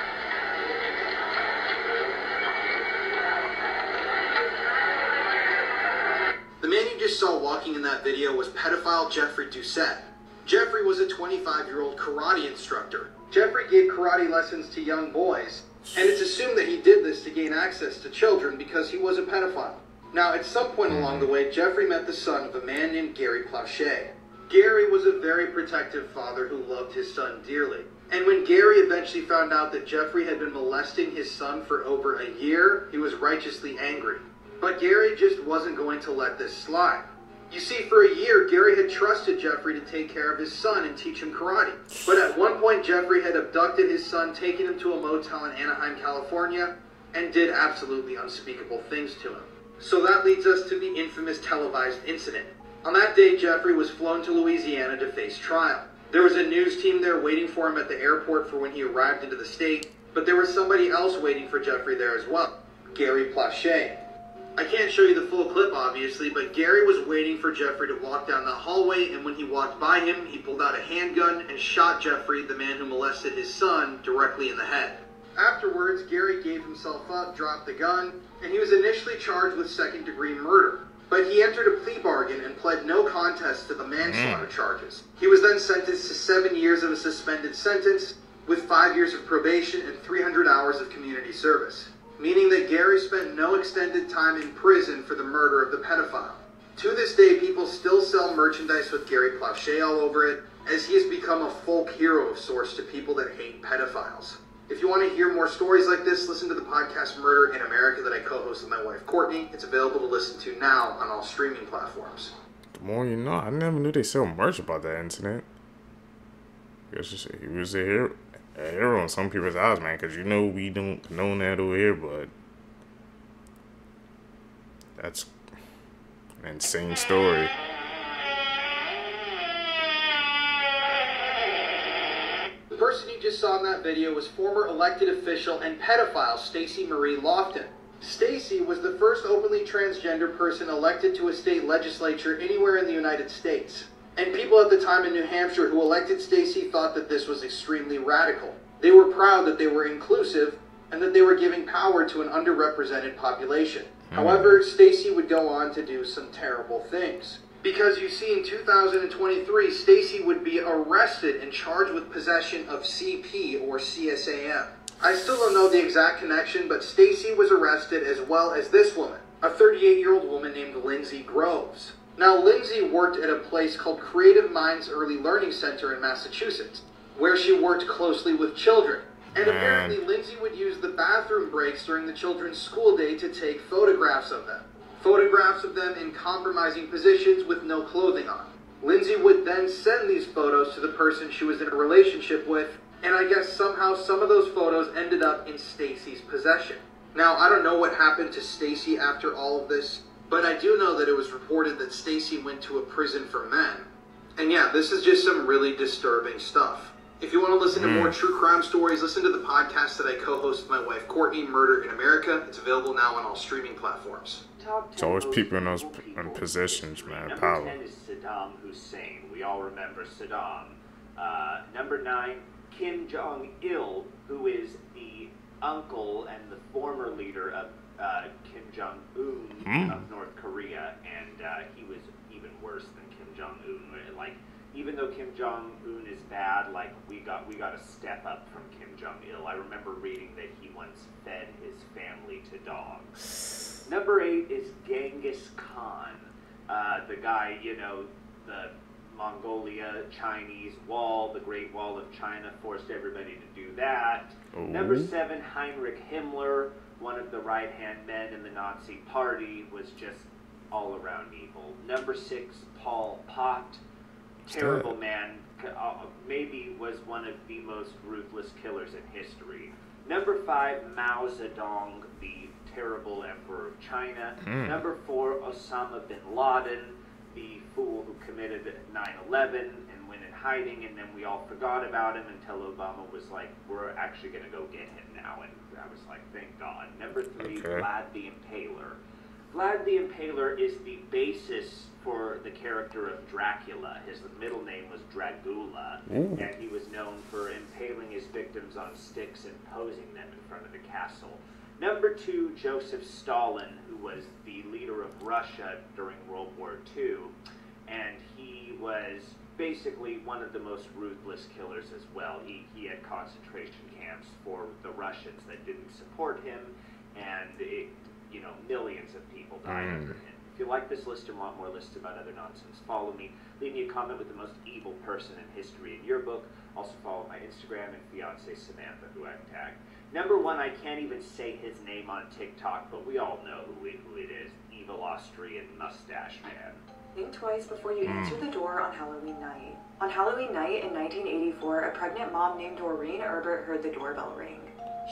S22: The man you just saw walking in that video was pedophile Jeffrey Doucette. Jeffrey was a 25-year-old karate instructor. Jeffrey gave karate lessons to young boys, and it's assumed that he did this to gain access to children because he was a pedophile. Now, at some point along the way, Jeffrey met the son of a man named Gary Plauché. Gary was a very protective father who loved his son dearly. And when Gary eventually found out that Jeffrey had been molesting his son for over a year, he was righteously angry. But Gary just wasn't going to let this slide. You see, for a year, Gary had trusted Jeffrey to take care of his son and teach him karate. But at one point, Jeffrey had abducted his son, taken him to a motel in Anaheim, California, and did absolutely unspeakable things to him. So that leads us to the infamous televised incident. On that day, Jeffrey was flown to Louisiana to face trial. There was a news team there waiting for him at the airport for when he arrived into the state. But there was somebody else waiting for Jeffrey there as well, Gary Plachet. I can't show you the full clip, obviously, but Gary was waiting for Jeffrey to walk down the hallway, and when he walked by him, he pulled out a handgun and shot Jeffrey, the man who molested his son, directly in the head. Afterwards, Gary gave himself up, dropped the gun, and he was initially charged with second-degree murder. But he entered a plea bargain and pled no contest to the manslaughter charges. He was then sentenced to 7 years of a suspended sentence, with 5 years of probation and 300 hours of community service, meaning that Gary spent no extended time in prison for the murder of the pedophile. To this day, people still sell merchandise with Gary Plachet all over it, as he has become a folk hero of sorts to people that hate pedophiles. If you want to hear more stories like this, listen to the podcast Murder in America that I co-host with my wife Courtney. It's available to listen to now on all streaming platforms.
S2: The more you know. I never knew they sell merch about that incident. I guess he was a hero in some people's eyes, man, because you know we don't know that over here, but that's an insane story.
S22: The person you just saw in that video was former elected official and pedophile Stacey Marie Lofton. Stacey was the first openly transgender person elected to a state legislature anywhere in the United States. And people at the time in New Hampshire who elected Stacey thought that this was extremely radical. They were proud that they were inclusive and that they were giving power to an underrepresented population. However, Stacey would go on to do some terrible things. Because you see, in 2023, Stacey would be arrested and charged with possession of CP or CSAM. I still don't know the exact connection, but Stacey was arrested as well as this woman, a 38-year-old woman named Lindsay Groves. Now, Lindsay worked at a place called Creative Minds Early Learning Center in Massachusetts, where she worked closely with children. And apparently, Lindsay would use the bathroom breaks during the children's school day to take photographs of them. Photographs of them in compromising positions with no clothing on. Lindsay would then send these photos to the person she was in a relationship with, and I guess somehow some of those photos ended up in Stacey's possession. Now, I don't know what happened to Stacey after all of this, but I do know that it was reported that Stacey went to a prison for men. And yeah, this is just some really disturbing stuff. If you want to listen to more true crime stories, listen to the podcast that I co-host with my wife Courtney, Murder in America. It's available now on all streaming platforms.
S2: It's always people in those positions, man. Power.
S7: Number 10 is Saddam Hussein. We all remember Saddam. Number 9, Kim Jong-il, who is the uncle and the former leader of Kim Jong-un of North Korea, and he was even worse than Kim Jong-un. Like, even though Kim Jong-un is bad, like we got to step up from Kim Jong-il. I remember reading that he once fed his family to dogs. Number 8 is Genghis Khan, the guy, you know, the Mongolia Chinese wall, the Great Wall of China, forced everybody to do that.
S2: Ooh.
S7: Number 7, Heinrich Himmler, one of the right-hand men in the Nazi Party, was just all around evil. Number 6, Pol Pot, terrible man, maybe was one of the most ruthless killers in history. Number 5, Mao Zedong, the terrible emperor of China. Number 4, Osama bin Laden, the fool who committed 9/11 and went in hiding, and then we all forgot about him until Obama was like, we're actually going to go get him now, and I was like, thank God. Number 3, Vlad the Impaler. Vlad the Impaler is the basis for the character of Dracula. His middle name was Dragula, and he was known for impaling his victims on sticks and posing them in front of the castle. Number 2, Joseph Stalin, who was the leader of Russia during World War II, and he was basically one of the most ruthless killers as well. He had concentration camps for the Russians that didn't support him, and you know, millions of people died under him. If you like this list and want more lists about other nonsense, follow me. Leave me a comment with the most evil person in history in your book. Also follow my Instagram and fiance Samantha, who I've tagged. Number 1, I can't even say his name on TikTok, but we all know who it is. Evil Austrian Mustache Man.
S10: Think twice before you answer the door on Halloween night. On Halloween night in 1984, a pregnant mom named Doreen Herbert heard the doorbell ring.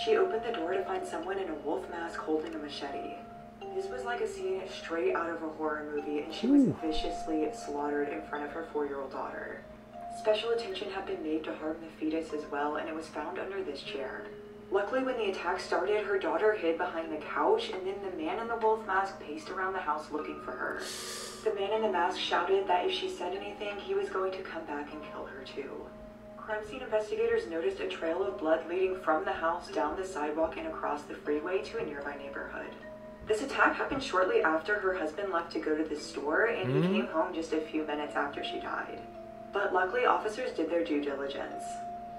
S10: She opened the door to find someone in a wolf mask holding a machete. This was like a scene straight out of a horror movie, and she was viciously slaughtered in front of her 4-year-old daughter. Special attention had been made to harm the fetus as well, and it was found under this chair. Luckily, when the attack started, her daughter hid behind the couch, and then the man in the wolf mask paced around the house looking for her. The man in the mask shouted that if she said anything, he was going to come back and kill her too. Crime scene investigators noticed a trail of blood leading from the house down the sidewalk and across the freeway to a nearby neighborhood. This attack happened shortly after her husband left to go to the store, and he came home just a few minutes after she died. But luckily, officers did their due diligence.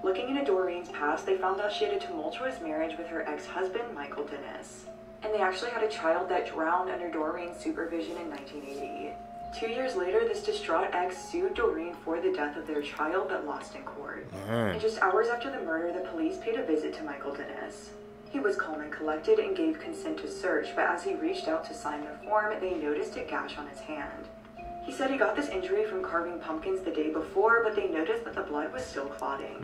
S10: Looking into Doreen's past, they found out she had a tumultuous marriage with her ex-husband, Michael Dennis. And they actually had a child that drowned under Doreen's supervision in 1980. 2 years later, this distraught ex sued Doreen for the death of their child, but lost in court. And just hours after the murder, the police paid a visit to Michael Dennis. He was calm and collected and gave consent to search, but as he reached out to sign the form, they noticed a gash on his hand. He said he got this injury from carving pumpkins the day before, but they noticed that the blood was still clotting.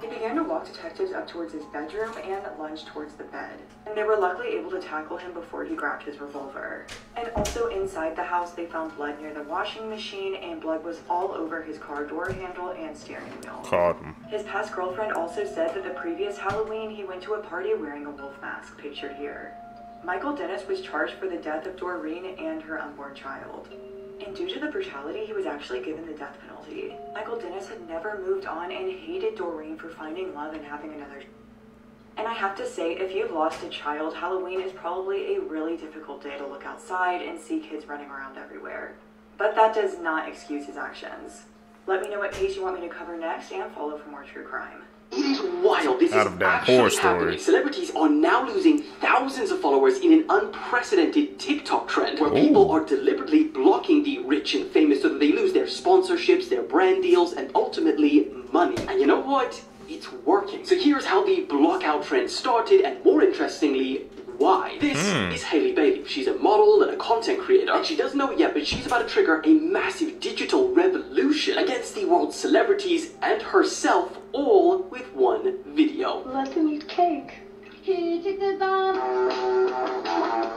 S10: He began to walk detectives up towards his bedroom and lunged towards the bed. And they were luckily able to tackle him before he grabbed his revolver. And also inside the house, they found blood near the washing machine, and blood was all over his car door handle and steering wheel.
S2: Caught him.
S10: His past girlfriend also said that the previous Halloween, he went to a party wearing a wolf mask, pictured here. Michael Dennis was charged for the death of Doreen and her unborn child. And due to the brutality, he was actually given the death penalty. Michael Dennis had never moved on and hated Doreen for finding love and having another. And I have to say, if you've lost a child, Halloween is probably a really difficult day to look outside and see kids running around everywhere. But that does not excuse his actions. Let me know what case you want me to cover next and follow for more true crime.
S12: It is wild. This is actually happening. Celebrities are now losing thousands of followers in an unprecedented TikTok trend where people are deliberately blocking the rich and famous so that they lose their sponsorships, their brand deals, and ultimately money. And you know what? It's working. So here's how the blockout trend started, and more interestingly, why. This is Hailey Bailey. She's a model and a content creator, and she doesn't know it yet, but she's about to trigger a massive digital revolution against the world's celebrities and herself, all with one video.
S1: Let them eat cake.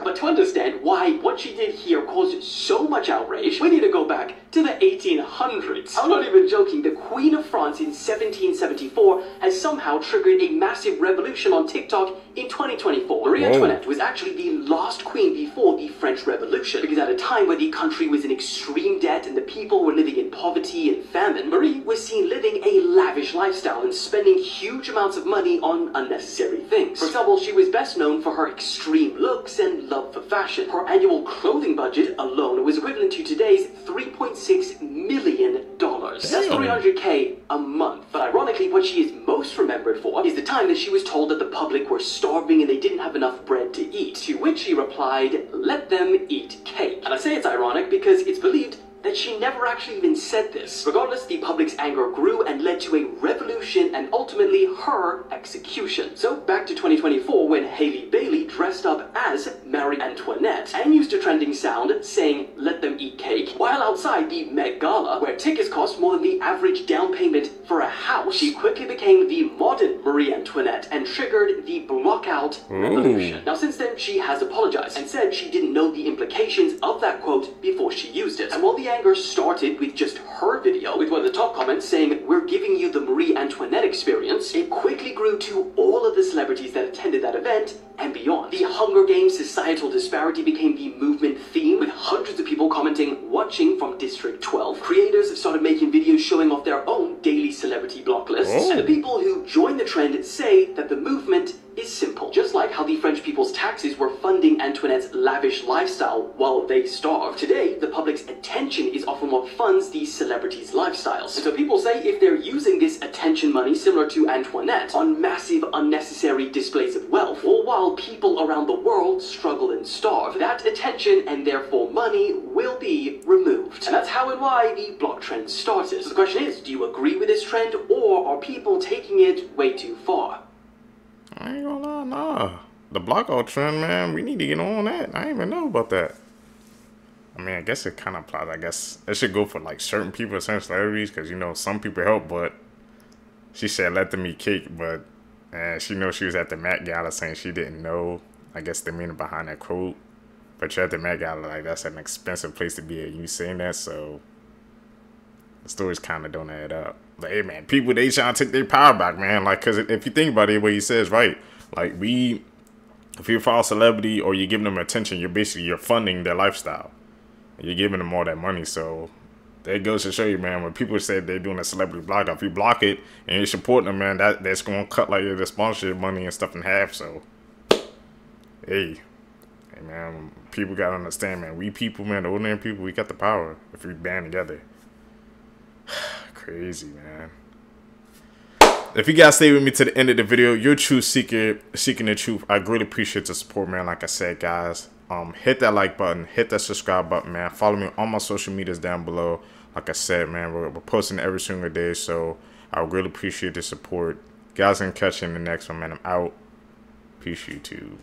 S12: But to understand why what she did here caused so much outrage, we need to go back to the 1800s. I'm not even joking, the Queen of France in 1774 has somehow triggered a massive revolution on TikTok in 2024. Marie Antoinette was actually the last queen before the French Revolution, because at a time where the country was in extreme debt and the people were living in poverty and famine, Marie was seen living a lavish lifestyle and spending huge amounts of money on unnecessary things. For example, she was best known for her extreme looks and love for fashion. Her annual clothing budget alone was equivalent to today's $3.6 million. That's $300K a month. But ironically, what she is most remembered for is the time that she was told that the public were starving and they didn't have enough bread to eat, to which she replied, "Let them eat cake." And I say it's ironic because it's believed that she never actually even said this. Regardless, the public's anger grew and led to a revolution and ultimately her execution. So back to 2024 when Hailey Bailey dressed up as Marie Antoinette and used a trending sound saying "let them eat cake" while outside the Met Gala, where tickets cost more than the average down payment for a house. She quickly became the modern Marie Antoinette and triggered the blockout revolution. Now since then, she has apologized and said she didn't know the implications of that quote before she used it. And while the anger started with just her video, with one of the top comments saying "we're giving you the Marie Antoinette experience," it quickly grew to all of the celebrities that attended that event and beyond. The Hunger Games societal disparity became the movement theme, with hundreds of people commenting "watching from District 12." Creators started making videos showing off their own daily celebrity block lists, and the people who joined the trend say that the movement is simple. Just like how the French people's taxes were funding Antoinette's lavish lifestyle while they starved, today the public's attention is often what funds these celebrities' lifestyles. And so people say if they're using this attention money similar to Antoinette on massive unnecessary displays of wealth, or while people around the world struggle and starve, that attention and therefore money will be removed. And that's how and why the block trend started. So the question is, do you agree with this trend, or are people taking it way too far?
S2: I ain't gonna lie, nah. The blockout trend, man, we need to get on that. I didn't even know about that. I mean, I guess it kind of applies. I guess it should go for like certain people, certain celebrities, because you know some people help. But she said "let them eat cake," but she knows she was at the Met Gala saying she didn't know. I guess the meaning behind that quote. But you're at the Met Gala, like that's an expensive place to be at. You saying that, so the stories kind of don't add up. But hey, man, people, they trying to take their power back, man. Like, because if you think about it, what he says, right? Like, if you follow a celebrity or you're giving them attention, you're funding their lifestyle. You're giving them all that money. So that goes to show you, man, when people say they're doing a celebrity block, if you block it and you're supporting them, man, that's going to cut like the sponsorship money and stuff in half. So, hey, man, people got to understand, man, we people, man, the ordinary people, we got the power if we band together. Crazy, man. If you guys stay with me to the end of the video, you're a true seeker, seeking the truth. I greatly appreciate the support, man. Like I said, guys, hit that like button, hit that subscribe button, man. Follow me on all my social medias down below. Like I said, man, we're posting every single day, so I would really appreciate the support. Guys, I'm catching the next one, man. I'm out. Peace, YouTube.